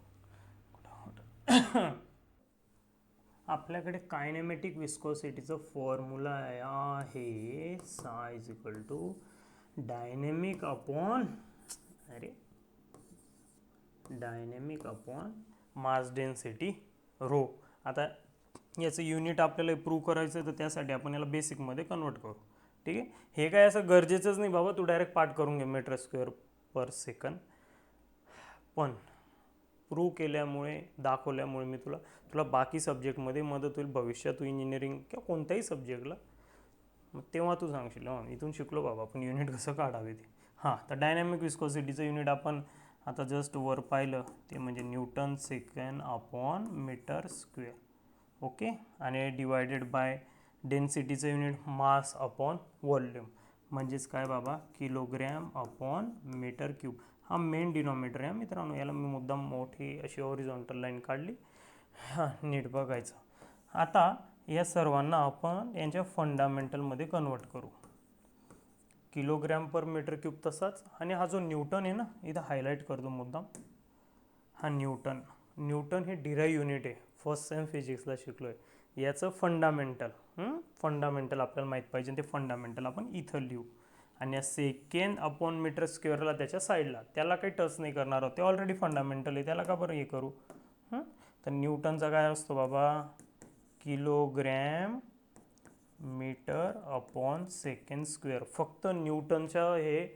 आपल्याकडे कायनेमॅटिक विस्कोसिटीचं फॉर्म्युला आहे, psi is equal to dynamic upon, dynamic upon mass density rho. आता याचं युनिट आपल्याला प्रूव्ह करायचं आहे, तर त्यासाठी आपण याला बेसिकमध्ये कन्वर्ट करू. ठीक आहे, हे काय असं गरजेचंच नाही बाबा, तू डायरेक्ट पाठ करून घे मीटर स्क्वेअर पर सेकंद. पण प्रूव्ह केल्यामुळे, दाखवल्यामुळे मी तुला बाकी सब्जेक्टमध्ये मदत होईल भविष्यात. तू इंजिनिअरिंग किंवा कोणत्याही सब्जेक्टला, मग तेव्हा तू सांगशील इथून शिकलो बाबा आपण युनिट कसं काढावे ते. हां, तर डायनॅमिक विस्कोसिटीचं युनिट आपण आता जस्ट वर पाहिलं ते म्हणजे Newton second upon metre square. Okay, आणि डिवायडेड बाय डेन्सिटीचं युनिट मास अपॉन व्हॉल्यूम, म्हणजेच काय बाबा किलोग्रॅम अपॉन मीटर क्यूब. हा मेन डिनॉमिनेटर आहे मित्रांनो. याला मी मुद्दाम मोठी अशी हॉरिझॉन्टल लाईन काढली. हां, नीट बघायचं. आता या सर्वांना आपण यांच्या फंडामेंटलमध्ये कन्वर्ट करू. किलोग्रॅम पर मीटर क्यूब तसाच, आणि हा जो न्यूटन आहे ना, इथं हायलाईट करतो मुद्दाम. हा न्यूटन हे डिराईव्ह युनिट आहे, फर्स्ट सेम फिजिक्सला शिकलो आहे. याचं फंडामेंटल आपल्याला माहीत पाहिजे, ते फंडामेंटल आपण इथं लिहू. आणि या सेकंड अपॉन मीटर स्क्वेअरला त्याच्या साईडला, त्याला काही टच नाही करणार आहोत, ते ऑलरेडी फंडामेंटल आहे, त्याला का बरं हे करू. तर न्यूटनचा काय असतो बाबा, kilogram metre upon second square. फक्त न्यूटनच्या हे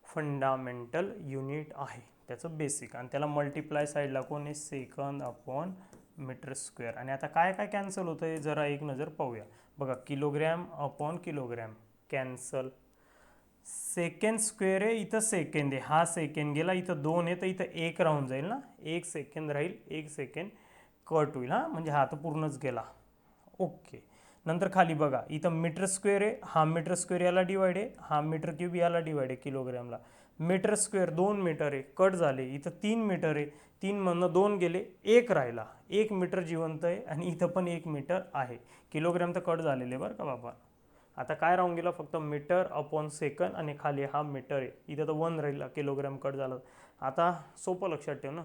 फंडामेंटल युनिट आहे, त्याचं बेसिक, आणि त्याला मल्टिप्लाय साईडला कोण आहे, सेकंड अपॉन मीटर स्क्वेअर. आणि आता काय काय कॅन्सल होतं आहे जरा एक नजर पाहूया. बघा, kilogram upon kilogram cancel. Second square आहे, इथं सेकंड आहे, हा सेकंड गेला, इथं 2 आहे तर इथं 1 राहून जाईल ना, 1 सेकंड राहील, 1 सेकंड कट होईल. हा म्हणजे हा तर पूर्णच गेला. ओके, नंतर खाली बघा, इथं मीटर स्क्वेअर आहे, हा मीटर स्क्वेअर याला डिवाइड आहे, हा मीटर क्यूब याला डिवाइड आहे किलोग्रॅमला. मीटर स्क्वेअर 2 मीटर आहे, कट झाले, इथं 3 मीटर आहे, 3 मधनं 2 गेले, 1 राहिला, 1 मीटर जिवंत आहे, आणि इथं पण 1 मीटर आहे. किलोग्रॅम तर कट झालेले बरं का बाबा. आता काय राहून गेलं, फक्त मीटर अपॉन सेकंड, आणि खाली हा मीटर आहे, इथं तर 1 राहिला, किलोग्रॅम कट झालं. आता सोपं लक्षात ठेव ना,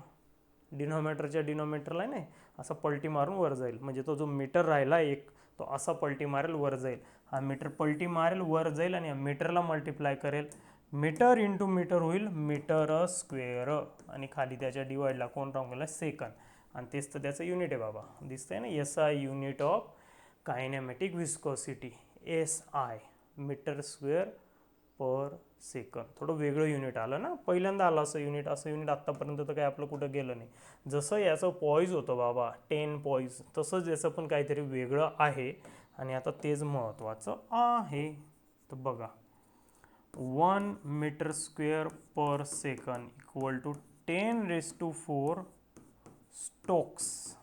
डिनॉमिनेटरच्या डिनॉमिनेटरला नाही असं पलटी मारून वर जाईल, म्हणजे तो जो मीटर राहिला एक, तो असा पलटी मारेल वर जाईल. हा मीटर पलटी मारेल वर जाईल, आणि मीटरला मल्टिप्लाय करेल, मीटर इंटू मीटर होईल मीटर स्क्वेअर, आणि खाली त्याच्या डिवाइडला कोण राहून गेला, सेकंड. आणि तेच तर त्याचं युनिट आहे बाबा, दिसतंय ना, SI unit of kinematic viscosity, SI metre square per second. थोडं वेगळं युनिट आलं ना, पहिल्यांदा आलं असं युनिट आत्तापर्यंत तर काय आपलं कुठं गेलं नाही. जसं याचं पॉईज होतं बाबा 10 पॉईज, तसंच याचं पण काहीतरी वेगळं आहे, आणि आता तेच महत्त्वाचं आहे. तर बघा, 1 metre square per second equal to 10⁴ stokes.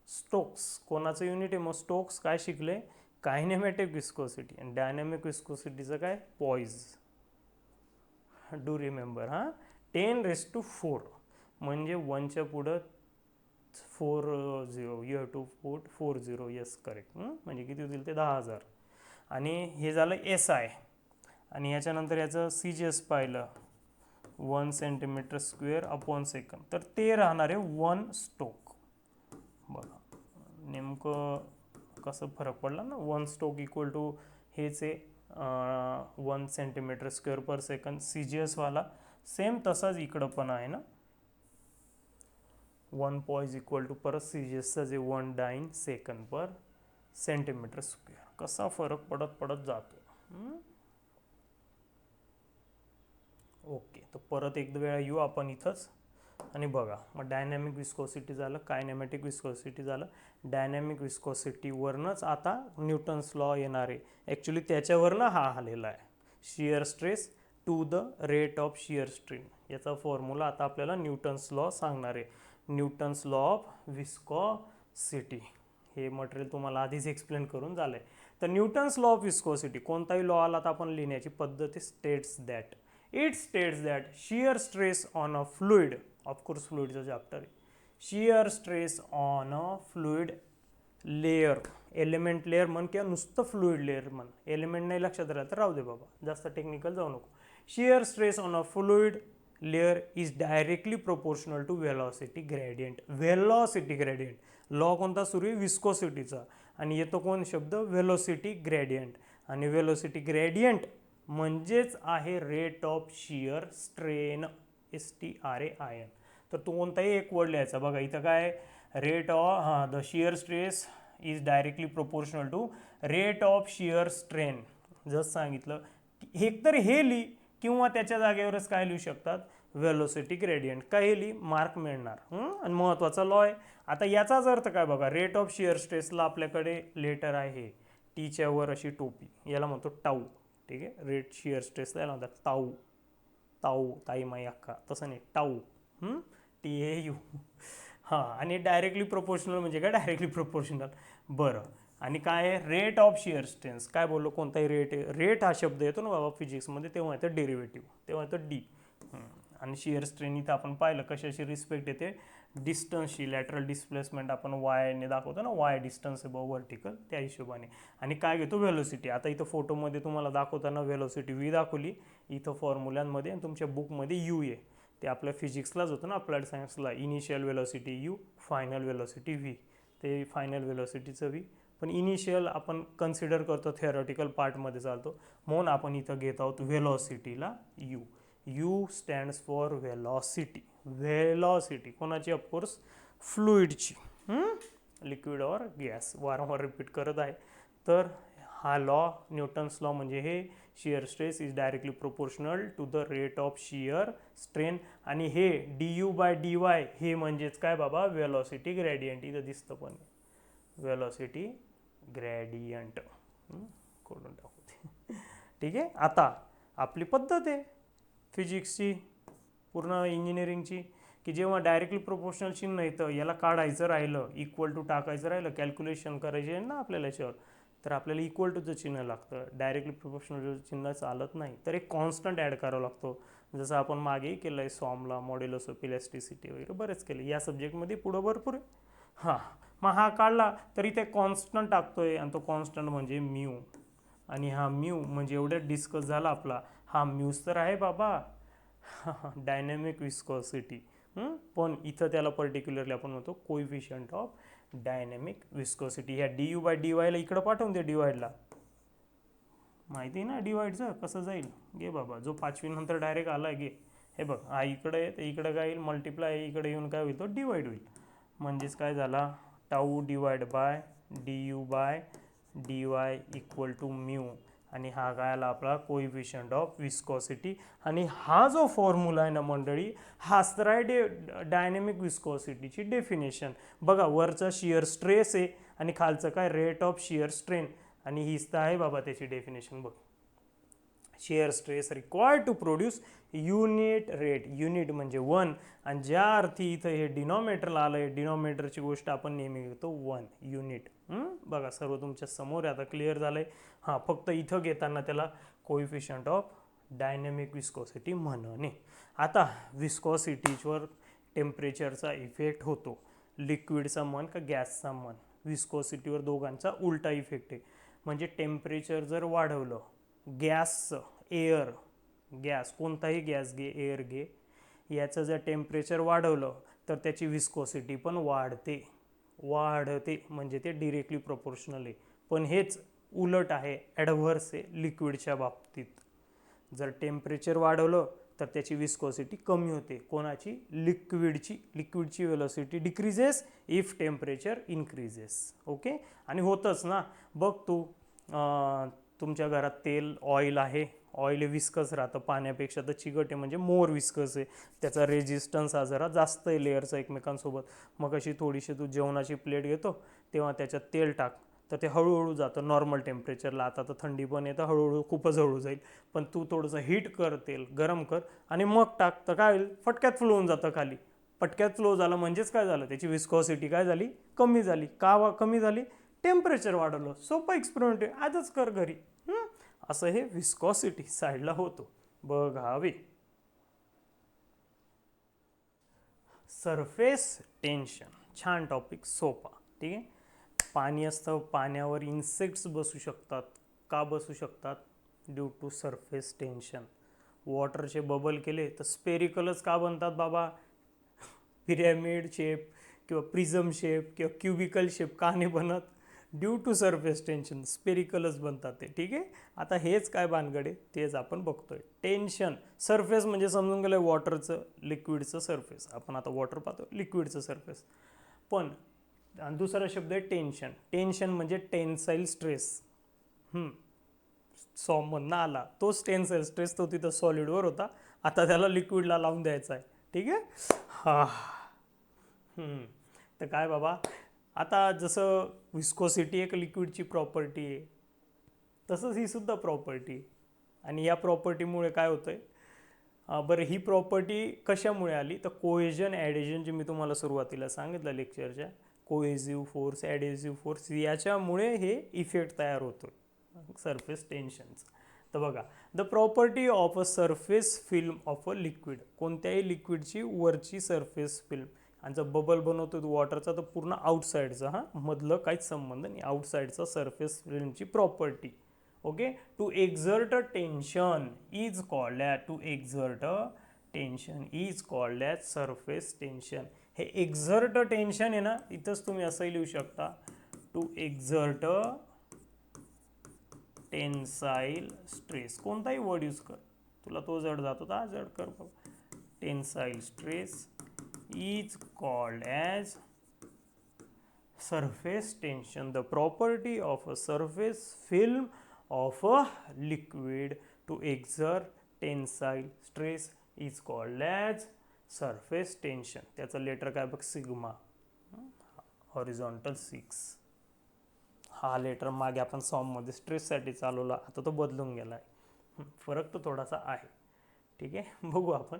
Stokes कोणाचं युनिट आहे मग, स्टोक्स काय शिकले, कायनेमॅटिक विस्कोसिटी, आणि डायनॅमिक विस्कोसिटीचं काय, पॉईज. Do remember. 10⁴ म्हणजे 1च्या पुढं 40, you have to put 40, yes correct. म्हणजे किती होतील ते 10,000. आणि हे झालं SI, आणि याच्यानंतर याचं CGS पाहिलं, 1 सेंटीमीटर स्क्वेअर अपॉन सेकंड, तर ते राहणार आहे 1 स्टोक. बघा नेमकं कसं फरक पडला ना, 1 स्टोक इक्वल टू हेच आहे 1 centimetre square per second, CGS वाला सेम तसाच इकडं पण आहे ना, 1 पॉईज इक्वल टू परत CGSचं जे 1 डाईन सेकंड पर सेंटीमीटर स्क्वेअर. कसा फरक पडत जातो. ओके, तर परत एक वेळा येऊ आपण इथंच, आणि बघा, मग डायनॅमिक विस्कोसिटी झालं, कायनेमॅटिक विस्कोसिटी झालं. डायनॅमिक विस्कोसिटीवरनंच आता न्यूटन्स लॉ येणार आहे. ॲक्च्युली त्याच्यावरनं हा आलेला आहे, shear stress to the rate of shear strain. याचा फॉर्म्युला आता आपल्याला न्यूटन्स लॉ सांगणार आहे, न्यूटन्स लॉ ऑफ विस्कोसिटी. हे मटेरियल तुम्हाला आधीच एक्सप्लेन करून झालं आहे. तर न्यूटन्स लॉ ऑफ विस्कोसिटी, कोणताही लॉ आला तर आपण लिहिण्याची पद्धती states that, it states that shear stress on a fluid, of course फ्लुइडचं चॅप्टर आहे, shear stress on a fluid layer, element layer म्हण किंवा नुसतं फ्लुइड लेयर म्हण, एलिमेंट नाही लक्षात राहिलं तर राहू दे बाबा, जास्त टेक्निकल जाऊ नको. Shear stress on a fluid layer is directly proportional to velocity gradient. Velocity gradient law कोणता सुरू आहे, विस्कोसिटीचा, आणि येतो कोण शब्द, व्हेलॉसिटी ग्रेडियंट. आणि व्हेलॉसिटी ग्रेडियंट म्हणजेच आहे rate of shear strain, STRAIN. तर तो कोणताही एक वर्ड लिहायचा. बघा इथं काय, rate of the shear stress is directly proportional to rate of shear strain. जसं सांगितलं, एकतर हे लिही किंवा त्याच्या जागेवरच काय लिहू शकतात, व्हेलॉसिटी ग्रेडियंट. काही लिही, मार्क मिळणार. आणि महत्त्वाचा लॉ आहे. आता याचाच अर्थ काय बघा, रेट ऑफ शियर स्ट्रेसला आपल्याकडे लेटर आहे टीच्या वर अशी टोपी, याला म्हणतो टाऊ. ठीक आहे, रेट शियर स्ट्रेसला याला म्हणतात टाऊ. ताऊ, ताई माई अक्का, तसं नाही, टाऊ, TAU. हां, आणि डायरेक्टली प्रोपोर्शनल म्हणजे काय, डायरेक्टली प्रोपोर्शनल. बरं, आणि काय आहे, रेट ऑफ शिअर स्ट्रेंथ. काय बोललो, कोणताही रेट आहे, रेट हा शब्द येतो ना बाबा फिजिक्समध्ये, तेव्हा येतं डेरिव्हेटिव्ह, तेव्हा येतं डी. आणि शिअर स्ट्रेन इथं आपण पाहिलं कशाशी रिस्पेक्ट येते, डिस्टन्सशी. लॅटरल डिस्प्लेसमेंट आपण वायने दाखवतो ना, वाय डिस्टन्स अबव व्हर्टिकल, त्या हिशोबाने. आणि काय घेतो, व्हेलोसिटी. आता इथं फोटोमध्ये तुम्हाला दाखवताना व्हेलोसिटी व्ही दाखवली, इथं फॉर्म्युल्यांमध्ये, आणि तुमच्या बुकमध्ये यू आहे. ते आपल्या फिजिक्सलाच होतं ना, अप्लाइड सायन्सला. Initial velocity U, final velocity V. ते फायनल वेलोसिटीचं व्ही, पण इनिशियल आपण कन्सिडर करतो, थेरॉटिकल पार्टमध्ये चालतो, म्हणून आपण इथं घेत आहोत व्हेलॉसिटीला U. U stands for velocity. Velocity कोणाची, ऑफकोर्स फ्लुइडची, लिक्विड ऑर गॅस. वारंवार रिपीट करत आहे. तर हा लॉ, न्यूटन्स लॉ म्हणजे हे, shear stress is directly proportional to the rate of shear strain. आणि हे du/dy हे म्हणजेच काय बाबा, व्हेलॉसिटी ग्रेडियंट. इथं दिसतं पण व्हेलॉसिटी ग्रेडियंट, करून टाकू ते. ठीक आहे. आता आपली पद्धत आहे फिजिक्सची, पूर्ण इंजिनिअरिंगची, की जेव्हा डायरेक्टली प्रोपोर्शनल चिन्ह येतं, याला काढायचं राहिलं, इक्वल टू टाकायचं राहिलं, कॅल्क्युलेशन करायचे आहे ना आपल्याला याच्यावर, तर आपल्याला इक्वल टूचं चिन्ह लागतं. डायरेक्टली प्रोपोर्शनल चिन्ह चालत नाही, तर एक कॉन्स्टंट ॲड करावा लागतो. जसं आपण मागेही केलं आहे, सॉमला, मॉड्युलस ऑफ इलॅस्टिसिटी वगैरे बरेच केले या सब्जेक्टमध्ये, पुढं भरपूर आहे. हां, मग हा काढला तरी ते कॉन्स्टंट टाकतोय, आणि तो कॉन्स्टंट म्हणजे म्यू. आणि हा म्यू म्हणजे एवढ्यात डिस्कस झाला आपला, हा म्यूज तर आहे बाबा डायनॅमिक विस्कॉसिटी. पण इथं त्याला पर्टिक्युलरली आपण म्हणतो कोइफिशियंट ऑफ डायनॅमिक विस्कॉसिटी. ह्या du/dy ला इकडं पाठवून दे, डिवाइडला. माहिती आहे ना डिवाइडचं कसं जाईल, घे बाबा, जो 5वी नंतर डायरेक्ट आला घे. हे बघ, हा इकडे आहे, तर इकडं काय येईल, मल्टिप्लाय, इकडे येऊन काय होईल, तो डिवाइड होईल. म्हणजेच काय झाला, tau divide by du/dy equal to mu. आणि हा काय आला आपला, कोइफिशियंट ऑफ विस्कॉसिटी. आणि हा जो फॉर्म्युला आहे ना मंडळी, हाच तर आहे डायनॅमिक विस्कॉसिटीची डेफिनेशन. बघा, वरचा शिअर स्ट्रेस आहे, आणि खालचं काय, रेट ऑफ शिअर स्ट्रेन. आणि हीच तर आहे बाबा त्याची डेफिनेशन. बघ, shear stress required to produce unit rate. Unit म्हणजे 1, आणि ज्या अर्थी इथं हे डिनॉमिनेटरला आलं आहे, डिनॉमिनेटरची गोष्ट आपण नेहमी घेतो 1 युनिट. बघा, सर्व तुमच्या समोर आता क्लिअर झालं आहे. हां, फक्त इथं घेताना त्याला कोइफिशियंट ऑफ डायनॅमिक विस्कॉसिटी म्हणणे. आता विस्कॉसिटीवर टेम्परेचरचा इफेक्ट होतो, लिक्विडचा म्हण का गॅसचा म्हण, विस्कॉसिटीवर दोघांचा उलटा इफेक्ट आहे. म्हणजे टेम्परेचर जर वाढवलं, गॅसचं, एअर, गॅस, कोणताही गॅस घे, एअर घे, याचं जर टेम्परेचर वाढवलं तर त्याची विस्कॉसिटी पण वाढते. म्हणजे ते डिरेक्टली प्रोपोर्शनल आहे. पण हेच उलट आहे, ॲडव्हर्स आहे लिक्विडच्या बाबतीत. जर टेम्परेचर वाढवलं तर त्याची विस्कॉसिटी कमी होते. कोणाची, लिक्विडची velocity decreases if temperature increases. Okay, आणि होतंच ना. बघ तू, तुमच्या घरात तेल, ऑइल आहे, ऑइल विस्कस राहतं, पाण्यापेक्षा तर चिकट आहे, म्हणजे मोर विस्कस आहे. त्याचा रेजिस्टन्स हा जरा जास्त आहे लेअरचा एकमेकांसोबत. मग अशी थोडीशी तू जेवणाची प्लेट घेतो, तेव्हा त्याच्यात तेल टाक, तर ते हळूहळू जातं नॉर्मल टेम्परेचरला. आता तर थंडी पण येतं, हळूहळू खूपच हळू जाईल. पण तू थोडंसं हीट कर, तेल गरम कर, आणि मग टाक, तर काय होईल, फटक्यात फ्लो होऊन जातं खाली. पटक्यात फ्लो झालं म्हणजेच काय झालं, त्याची विस्कॉसिटी काय झाली, कमी झाली. का कमी झाली, टेम्परेचर वाढवलं. सोपं एक्सपेरिमेंट आहे, आजच कर घरी. असं हे विस्कॉसिटी साईडला होतो, बघावे. सरफेस टेन्शन, छान टॉपिक, सोपा. ठीक आहे. पाणी असतं, पाण्यावर इन्सेक्ट्स बसू शकतात. का बसू शकतात, ड्यू टू सरफेस टेन्शन. वॉटरचे बबल केले तर स्पेरिकलच का बनतात बाबा, पिरॅमिड शेप किंवा प्रिझम शेप किंवा क्युबिकल शेप का नाही बनत, ड्यू टू सरफेस टेन्शन, स्पेरिकलच बनतात ते. ठीक आहे. आता हेच काय भानगडे, तेच आपण बघतोय. टेन्शन, सरफेस म्हणजे समजून गेलं वॉटरचं, लिक्विडचं सरफेस. आपण आता वॉटर पाहतो, लिक्विडचं सरफेस. पण दुसरा शब्द आहे टेन्शन. टेन्शन म्हणजे टेन्साईल स्ट्रेस. सॉममधनं आला तोच टेन्साईल स्ट्रेस, तो तिथं सॉलिडवर होता, आता त्याला लिक्विडला लावून द्यायचा आहे. ठीक आहे. हा, तर काय बाबा, आता जसं विस्कोसिटी एक लिक्विडची प्रॉपर्टी आहे, तसंच ही सुद्धा प्रॉपर्टी. आणि या प्रॉपर्टीमुळे काय होतंय, बरं ही प्रॉपर्टी कशामुळे आली, तर कोहेजन ॲडेजन जे मी तुम्हाला सुरुवातीला सांगितलं लेक्चरच्या, कोहेसिव्ह फोर्स, ॲडेसिव्ह फोर्स, याच्यामुळे हे इफेक्ट तयार होतो सरफेस टेन्शनचा. तर बघा, the property of a surface film of a liquid, कोणत्याही लिक्विडची वरची सरफेस फिल्म, आणि जर बबल बनवतो वॉटरचा तर पूर्ण आउटसाईडचा, मधलं काहीच संबंध नाही, आउटसाईडचा सरफेस फिल्मची property. Okay, to exert a tension is called as, to exert a tension is called as surface tension. हे एक्झर्ट टेन्शन आहे ना, इथंच तुम्ही असंही लिहू शकता, टू एक्झर्ट टेन्साईल स्ट्रेस, कोणताही वर्ड यूज कर, तुला तो जड जातो तर जड कर बाबा. Tensile stress is called as surface tension, the property of a surface film of a liquid to exert tensile stress is called as surface tension. त्याचं लेटर काय बघ, सिग्मा, हॉरिझॉन्टल 6. हा लेटर मागे आपण सॉममध्ये स्ट्रेससाठी चालवला, आता तो बदलून गेला आहे, फरक तर थोडासा आहे. ठीक आहे, बघू आपण.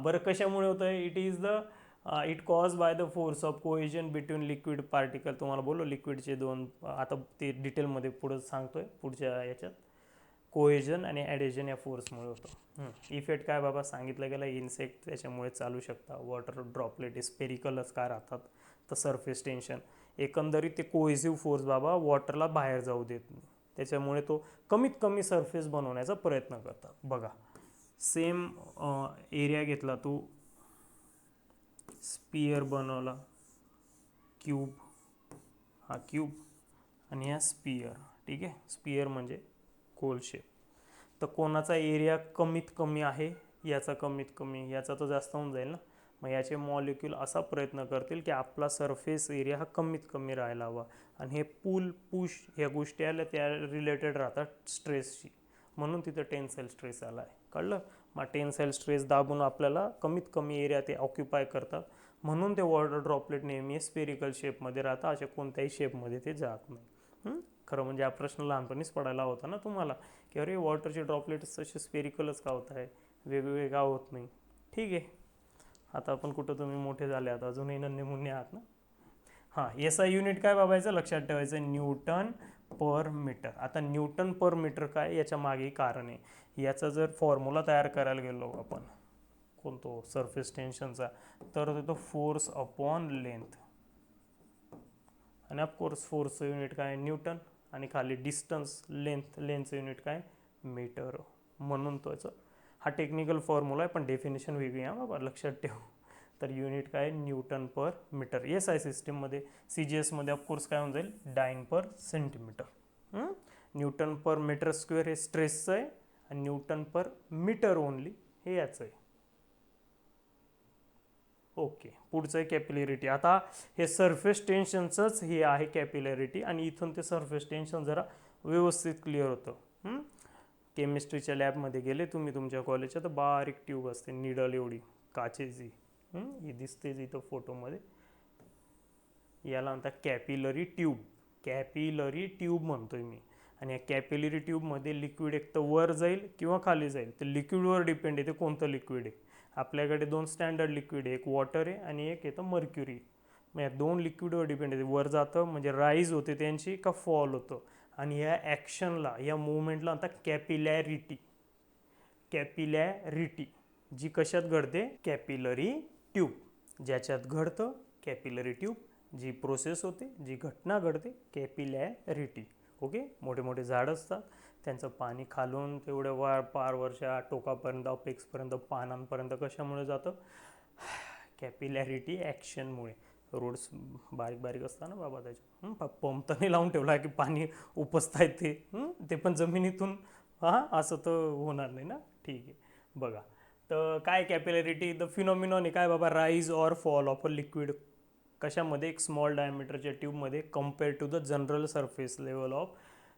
बरं कशामुळे होतं, it is the it cause by the force of cohesion between liquid particle. तुम्हाला बोललो लिक्विडचे दोन, आता ते डिटेलमध्ये पुढं सांगतोय पुढच्या याच्यात. कोहेजन आणि ॲडेजन या फोर्समुळे होतं. इफेक्ट काय बाबा सांगितलं गेलं, इन्सेक्ट त्याच्यामुळे चालू शकता, वॉटर ड्रॉपलेट स्पेरिकलच का राहतात, तर सरफेस टेन्शन, एकंदरीत ते कोहेसिव्ह फोर्स बाबा वॉटरला बाहेर जाऊ देत नाही, त्याच्यामुळे तो कमीत कमी सरफेस बनवण्याचा प्रयत्न करतात. बघा, सेम एरिया घेतला, तू स्पियर बनवला, क्यूब, हा क्यूब आणि हा स्पियर. ठीक आहे, स्पियर म्हणजे गोल शेप. तर कोणाचा एरिया कमीत कमी आहे, याचा कमीत कमी, याचा तर जास्त होऊन जाईल ना, मग याचे मॉलिक्यूल असा प्रयत्न करतील की आपला सरफेस एरिया हा कमीत कमी राहायला हवा, आणि हे पुल पुश ह्या गोष्टी आल्या त्या रिलेटेड राहतात स्ट्रेसशी, म्हणून तिथं टेन्साईल स्ट्रेस आला आहे, कळलं. मग टेन्साईल स्ट्रेस दाबून आपल्याला कमीत कमी एरिया ते ऑक्युपाय करतात, म्हणून ते वॉटर ड्रॉपलेट नेहमी स्पेरिकल शेपमध्ये राहतात, अशा कोणत्याही शेपमध्ये ते जात नाही. खरं म्हणजे हा प्रश्न लहानपणीच पडायला होता ना तुम्हाला, की अरे वॉटरचे ड्रॉपलेट्स तसे स्पेरिकलच का होत आहे, वेगवेगळे का होत नाही. ठीक आहे, आता आपण कुठं, तुम्ही मोठे झाले आता, अजूनही नन्हे मुन्ने आहात ना. SI युनिट काय बाबायचं लक्षात ठेवायचं, न्यूटन पर मीटर. आता न्यूटन पर मीटर काय, याच्या मागे कारण आहे, याचा जर फॉर्म्युला तयार करायला गेलो आपण कोणतो सरफेस टेन्शनचा, तर तो फोर्स अपॉन लेंथ, आणि ऑफकोर्स फोर्सचं युनिट काय न्यूटन, आणि खाली डिस्टन्स लेंथचं युनिट काय मीटर, म्हणून तोच हा टेक्निकल फॉर्म्युला आहे, पण डेफिनेशन वेगळी आहे बाबा, लक्षात ठेव. तर युनिट काय न्यूटन पर मीटर. SI सिस्टीममध्ये, CGSमध्ये ऑफकोर्स काय होऊन जाईल, डाइन पर सेंटीमीटर. न्यूटन पर मीटर स्क्वेअर हे स्ट्रेसचं आहे, आणि न्यूटन पर मीटर ओनली हे याचं आहे. ओके, पुढचं आहे कॅपिलॅरिटी. आता हे सरफेस टेन्शनचंच हे आहे कॅपिलॅरिटी, आणि इथून ते सरफेस टेन्शन जरा व्यवस्थित क्लिअर होतं. केमिस्ट्रीच्या लॅबमध्ये गेले तुम्ही तुमच्या कॉलेजच्या, तर बारीक ट्यूब असते निडल एवढी काचेची, ही दिसतेच इथं फोटोमध्ये, याला म्हणतात कॅपिलरी ट्यूब. कॅपिलरी ट्यूब म्हणतोय मी, आणि या कॅपिलरी ट्यूबमध्ये लिक्विड एक तर वर जाईल किंवा खाली जाईल, तर लिक्विडवर डिपेंड आहे ते कोणतं लिक्विड आहे. आपल्याकडे 2 स्टँडर्ड लिक्विड आहे, एक वॉटर आहे आणि एक येतं मर्क्युरी. मग या 2 लिक्विडवर डिपेंड आहे, वर जातं म्हणजे राईज होते त्यांची का फॉल होतं, आणि या ॲक्शनला, या मुवमेंटला म्हणतात कॅपिलॅरिटी. कॅपिलॅरिटी जी कशात घडते, कॅपिलरी ट्यूब, ज्याच्यात घडतं कॅपिलरी ट्यूब, जी प्रोसेस होते, जी घटना घडते कॅपिलॅरिटी. ओके, मोठे मोठे झाड असतात, त्यांचं पाणी खालून तेवढ्या पार वर्षा टोकापर्यंत, अपेक्सपर्यंत, पानांपर्यंत कशामुळे जातं, कॅपिलॅरिटी ॲक्शनमुळे. रोड्स बारीक बारीक असतात ना बाबा, त्याच्या पंप तर नाही लावून ठेवला की पाणी उपसता येते, ते पण जमिनीतून, असं तर होणार नाही ना. ठीक आहे, बघा, तर काय कॅपिलॅरिटी, द फिनॉमिनॉन आहे काय बाबा, rise or fall of a liquid, कशामध्ये, एक स्मॉल डायमीटरच्या ट्यूबमध्ये, compare to the general surface level of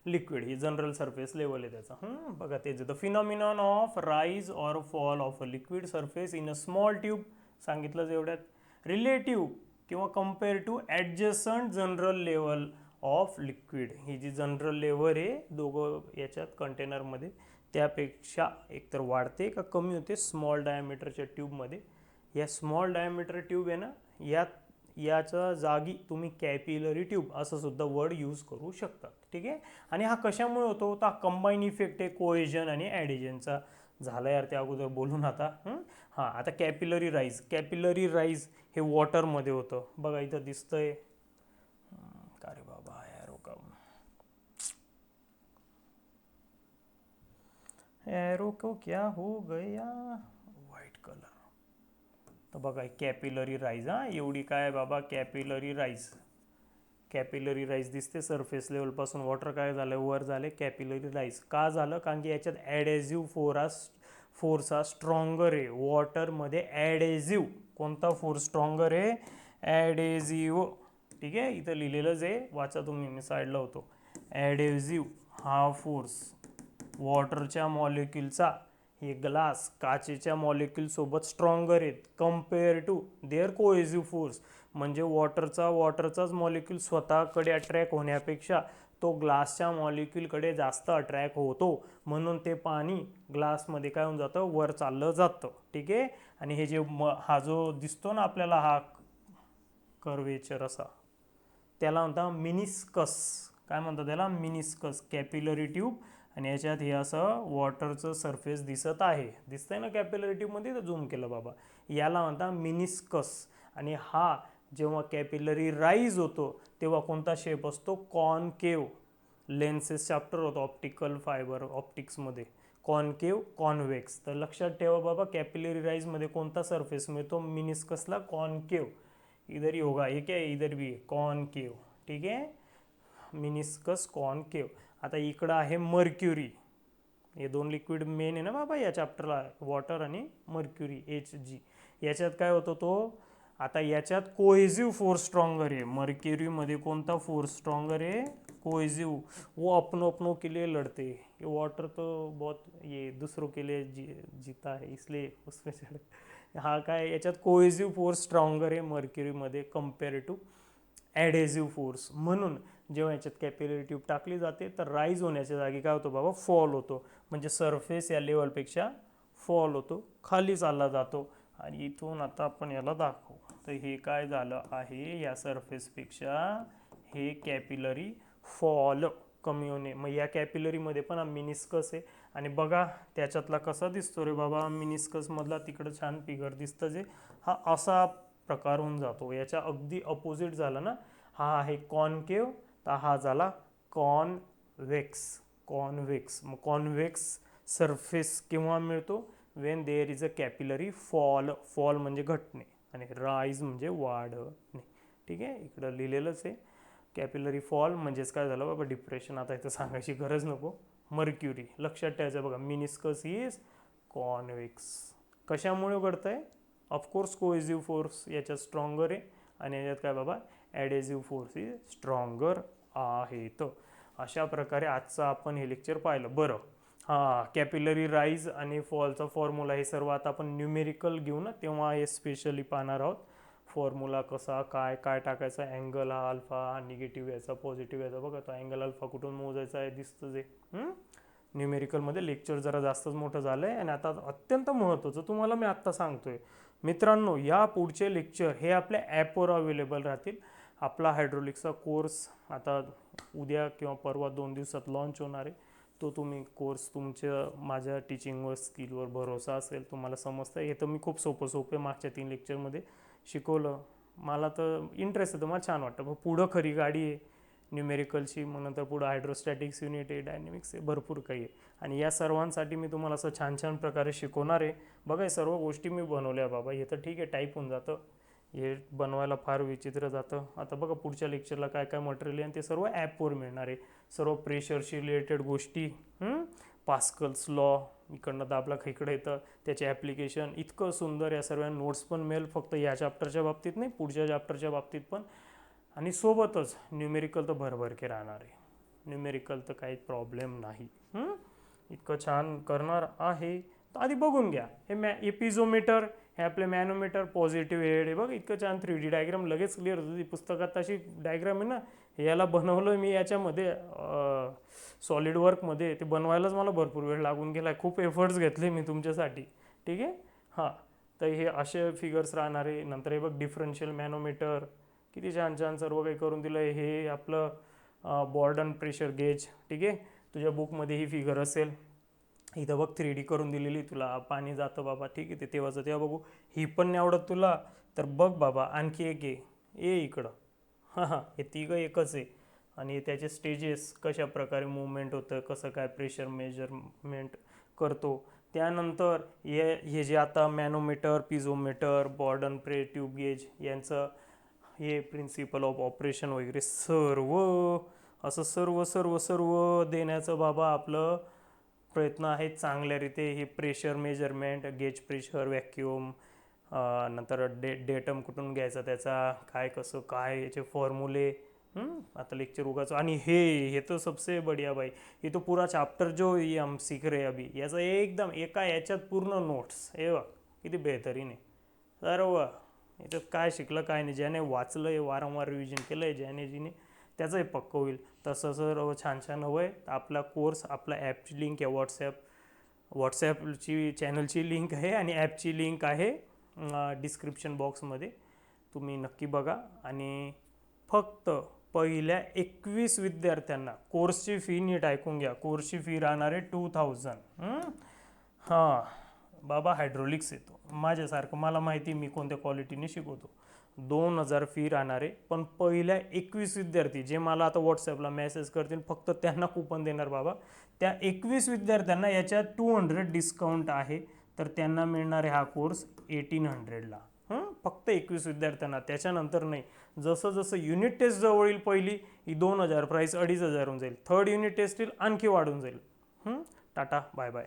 liquid. ही जनरल सरफेस लेवल आहे त्याचा. बघा तेच, the phenomenon of rise or fall of a liquid surface in a small tube, सांगितलं एवढ्यात, रिलेटिव्ह किंवा compare to adjacent general level of liquid. ही जी जनरल लेवल आहे दोघं याच्यात कंटेनरमध्ये त्यापेक्षा एकतर वाढते का कमी होते स्मॉल डायमीटरच्या ट्यूबमध्ये. या स्मॉल डायमीटर ट्यूब आहे ना याच्या जागी तुम्ही कॅपिलरी ट्यूब असं सुद्धा वर्ड यूज करू शकता. ठीक आहे. आणि हा कशामुळे होतो तर कंबाईन इफेक्ट आहे कोएजन आणि ॲडिजनचा. झाला यार त्या अगोदर बोलून आता. हां आता कॅपिलरी राईज हे वॉटरमध्ये होतं. बघा इथं दिसतंय का रे बाबा यार एरो को क्या हो गया व्हाईट कलर. तर बघा कॅपिलरी राईज. एवढी काय बाबा कॅपिलरी राईज दिसते. सरफेस लेवलपासून वॉटर काय झालं वर झाले कॅपिलरी राईज. का झालं कारण की याच्यात ॲडेझिव्ह फोर्स हा स्ट्रॉंगर आहे. वॉटरमध्ये ॲडेझिव्ह कोणता फोर्स स्ट्रॉंगर आहे ॲडेझिव्ह. ठीक आहे इथं लिहिलेलंच आहे वाचा तुम्ही मी साईडला होतो. ॲडेझिव्ह हा फोर्स वॉटरच्या मॉलिक्युलचा हे ग्लास काचेच्या मॉलिक्युलसोबत स्ट्रॉंगर आहेत compare to their cohesive force. म्हणजे वॉटरचाच मॉलिक्यूल स्वतःकडे अट्रॅक्ट होण्यापेक्षा तो ग्लासच्या मॉलिक्यूलकडे जास्त अट्रॅक्ट होतो. म्हणून ते पाणी ग्लासमध्ये काय होऊन जातं वर चाललं जातं. ठीक आहे. आणि हे जे हा जो दिसतो ना आपल्याला हा कर्वेचर असा त्याला म्हणतात मिनिस्कस. काय म्हणतात त्याला मिनिस्कस कॅपिलरी ट्यूब. आणि याच्यात हे असं वॉटरचं सरफेस दिसत आहे. दिसतंय ना कॅपिलरी ट्यूबमध्ये तर झूम केलं बाबा. याला म्हणतात मिनिस्कस. आणि हा जेव्हा कॅपिलरी राईज होतो तेव्हा कोणता शेप असतो कॉनकेव. लेन्सेस चॅप्टर होतो ऑप्टिकल फायबर ऑप्टिक्समध्ये. Concave convex. तर लक्षात ठेवा बाबा कॅपिलरी राईजमध्ये कोणता सरफेस मिळतो मिनिस्कसला कॉनकेव. इधर ही होगा एक आहे इधर भी कॉनकेव. ठीक आहे मिनिस्कस कॉनकेव. आता इकडं आहे मर्क्युरी. हे दोन लिक्विड मेन आहे ना बाबा या चॅप्टरला वॉटर आणि मर्क्युरी HG. याच्यात काय होतं तो आता याच्यात कोएझिव्ह फोर्स स्ट्रॉंगर आहे. मर्क्युरीमध्ये कोणता फोर्स स्ट्रॉंगर आहे कोएझिव्ह. वो अपनों के लिए लड़ते. ये वाटर तो बहुत ये दूसरों के लिए जीता है इसलिए उसमें हा काय याच्यात कोएझिव्ह फोर्स स्ट्रॉंगर आहे मर्क्युरीमध्ये कम्पेअर टू ॲडेझिव्ह फोर्स. म्हणून जेव्हा याच्यात कॅपिलरी ट्यूब टाकली जाते तर राईज होण्याच्या जागी काय होतं बाबा फॉल होतो. म्हणजे सरफेस या लेवलपेक्षा फॉल होतो खाली चालला जातो. आणि इथून आता आपण याला दाखवू तर हे काय झालं आहे या सरफेसपेक्षा हे कॅपिलरी फॉल कमी होणे. मग या कॅपिलरीमध्ये पण हा मिनिस्कस आहे. आणि बघा त्याच्यातला कसा दिसतो रे बाबा मिनिस्कसमधला तिकडं छान फिगर दिसतं जे हा असा प्रकार होऊन जातो. याच्या अगदी अपोजिट झाला ना. हा आहे कॉनकेव तर हा झाला कॉनव्हेक्स. मग कॉन्व्हेक्स सरफेस केव्हा मिळतो Wien there is a capillary fall म्हणजे घटणे आणि राईज म्हणजे वाढणे. ठीक आहे इकडं लिहिलेलंच आहे कॅपिलरी फॉल म्हणजेच काय झालं बाबा डिप्रेशन. आता इथं सांगायची गरज नको. मर्क्युरी लक्षात ठेवायचं बघा मिनिस्कस इज कॉन्व्हेक्स. कशामुळे घडतं आहे ऑफकोर्स कोएझिव्ह फोर्स याच्यात स्ट्रॉंगर आहे आणि याच्यात काय बाबा ॲडेझिव्ह फोर्स इज स्ट्रॉंगर आहे. तर अशा प्रकारे आजचं आपण हे लेक्चर पाहिलं. बरं हां कॅपिलरी राईज आणि फॉलचा फॉर्म्युला हे सर्व आता आपण न्यूमेरिकल घेऊ ना तेव्हा हे स्पेशली पाहणार आहोत. फॉर्म्युला कसा काय टाकायचा अँगल हा अल्फा निगेटिव्ह याचा पॉझिटिव्ह याचा बघा तो अँगल अल्फा कुठून मोजायचा आहे दिसतं जे. न्यूमेरिकलमध्ये लेक्चर जरा जास्तच मोठं झालं आहे. आणि आता अत्यंत महत्त्वाचं तुम्हाला मी आत्ता सांगतोय मित्रांनो या पुढचे लेक्चर हे आपल्या ॲपवर अवेलेबल राहतील. आपला हायड्रोलिक्सचा कोर्स आता उद्या किंवा परवा 2 दिवसात लॉन्च होणार आहे. तो तुम्ही कोर्स तुमच्या माझ्या टीचिंगवर स्किलवर भरोसा असेल तुम्हाला समजतं. हे तर मी खूप सोपे मागच्या 3 लेक्चरमध्ये शिकवलं. मला तर इंटरेस्ट येतो मला छान वाटतं. पण पुढं खरी गाडी आहे न्यूमेरिकलची. मग नंतर पुढं हायड्रोस्टॅटिक्स युनिट आहे डायनेमिक्स आहे भरपूर काही आहे. आणि या सर्वांसाठी मी तुम्हाला असं छान प्रकारे शिकवणार आहे. बघा हे सर्व गोष्टी मी बनवल्या बाबा. हे तर ठीक आहे टाईप होऊन जातं. हे बनवायला फार विचित्र जातं. आता बघा पुढच्या लेक्चरला काय मटेरियल आहे आणि ते सर्व ॲपवर मिळणार आहे. सर्व प्रेशरशी रिलेटेड गोष्टी पास्कल्स लॉ इकडनं दाबला इकडे येतं त्याचे ॲप्लिकेशन इतकं सुंदर. या सर्व नोट्स पण मिळेल फक्त या चॅप्टरच्या बाबतीत नाही पुढच्या चॅप्टरच्या बाबतीत पण. आणि सोबतच न्यूमेरिकल तर भरभरके राहणार आहे. न्यूमेरिकल तर काही प्रॉब्लेम नाही. इतकं छान करणार आहे. तर आधी बघून घ्या हे एपिझोमीटर हे आपले मॅनोमीटर पॉझिटिव्ह हेड आहे बघ इतकं छान 3D डायग्राम लगेच क्लिअर होती. पुस्तकात अशी डायग्राम आहे ना याला बनवलं मी याच्यामध्ये सॉलिड वर्कमध्ये. ते बनवायलाच मला भरपूर वेळ लागून गेला, खूप एफर्ट्स घेतले मी तुमच्यासाठी. ठीक आहे. हां, तर हे असे फिगर्स राहणार आहे. नंतर हे बघ डिफरन्शियल मॅनोमीटर, किती छान छान सर्व काही करून दिलं आहे. हे आपलं बॉर्डन प्रेशर गेज. ठीक आहे, तुझ्या बुकमध्ये ही फिगर असेल. इथं बघ 3D करून दिलेली तुला, पाणी जातं बाबा. ठीक आहे, ते तेव्हाचं तेव्हा बघू. ही पण नाही आवडत तुला तर बघ बाबा आणखी एक आहे इकडं. हां हां, हे तिघं एकच आहे. आणि त्याचे स्टेजेस कशा प्रकारे मूवमेंट होतं, कसं काय प्रेशर मेजरमेंट करतो. त्यानंतर हे जे आता मॅनोमीटर, पिझोमीटर, बॉर्डन प्रे ट्यूब गेज यांचं हे प्रिन्सिपल ऑफ ऑपरेशन वगैरे सर्व असं सर्व सर्व सर्व देण्याचं बाबा आपलं प्रयत्न आहेत चांगल्यारीते. हे pressure measurement, gauge pressure, vacuum, नंतर डेटम कुठून घ्यायचा, त्याचा काय कसं काय याचे फॉर्म्युले. आता लेक्चर उगाच. आणि हे तो सबसे बढ़िया भाई, ये तो पूरा चॅप्टर जो ये हम सीख रहे अभी, याचा एकदम एका याच्यात पूर्ण नोट्स. हे बघ किती बेहतरीन आहे सर्व. याच्यात काय शिकलं काय नाही, ज्याने वाचलं आहे, वारंवार रिव्हिजन केलं आहे ज्याने त्याचंही पक्क होईल. तसं सर्व छान छान हवं आहे. आपला कोर्स, आपला ॲपची लिंक आहे व्हॉट्सॲपची चॅनलची लिंक आहे आणि ॲपची लिंक आहे डिस्क्रिप्शन बॉक्समध्ये. तुम्ही नक्की बघा. आणि फक्त पहिल्या 21 विद्यार्थ्यांना कोर्सची फी, नीट ऐकून घ्या, कोर्सची फी राहणार आहे 2000. हां बाबा, हायड्रोलिक्स येतो माझ्यासारखं, मला माहिती मी कोणत्या क्वालिटीने शिकवतो. 2000 फी राहणार आहे. पण पहिल्या 21 विद्यार्थी जे मला आता व्हॉट्सॲपला मेसेज करतील, फक्त त्यांना कुपन देणार बाबा. त्या 21 विद्यार्थ्यांना याच्यात 200 डिस्काउंट आहे. तर त्यांना मिळणार आहे हा कोर्स 1800ला. फक्त 21 विद्यार्थ्यांना, त्याच्यानंतर नाही. जसं जसं युनिट टेस्ट जवळ येईल, पहिली ही 2000 प्राईस 2500 होऊन जाईल. थर्ड युनिट टेस्ट येईल, आणखी वाढून जाईल. Tata, bye bye.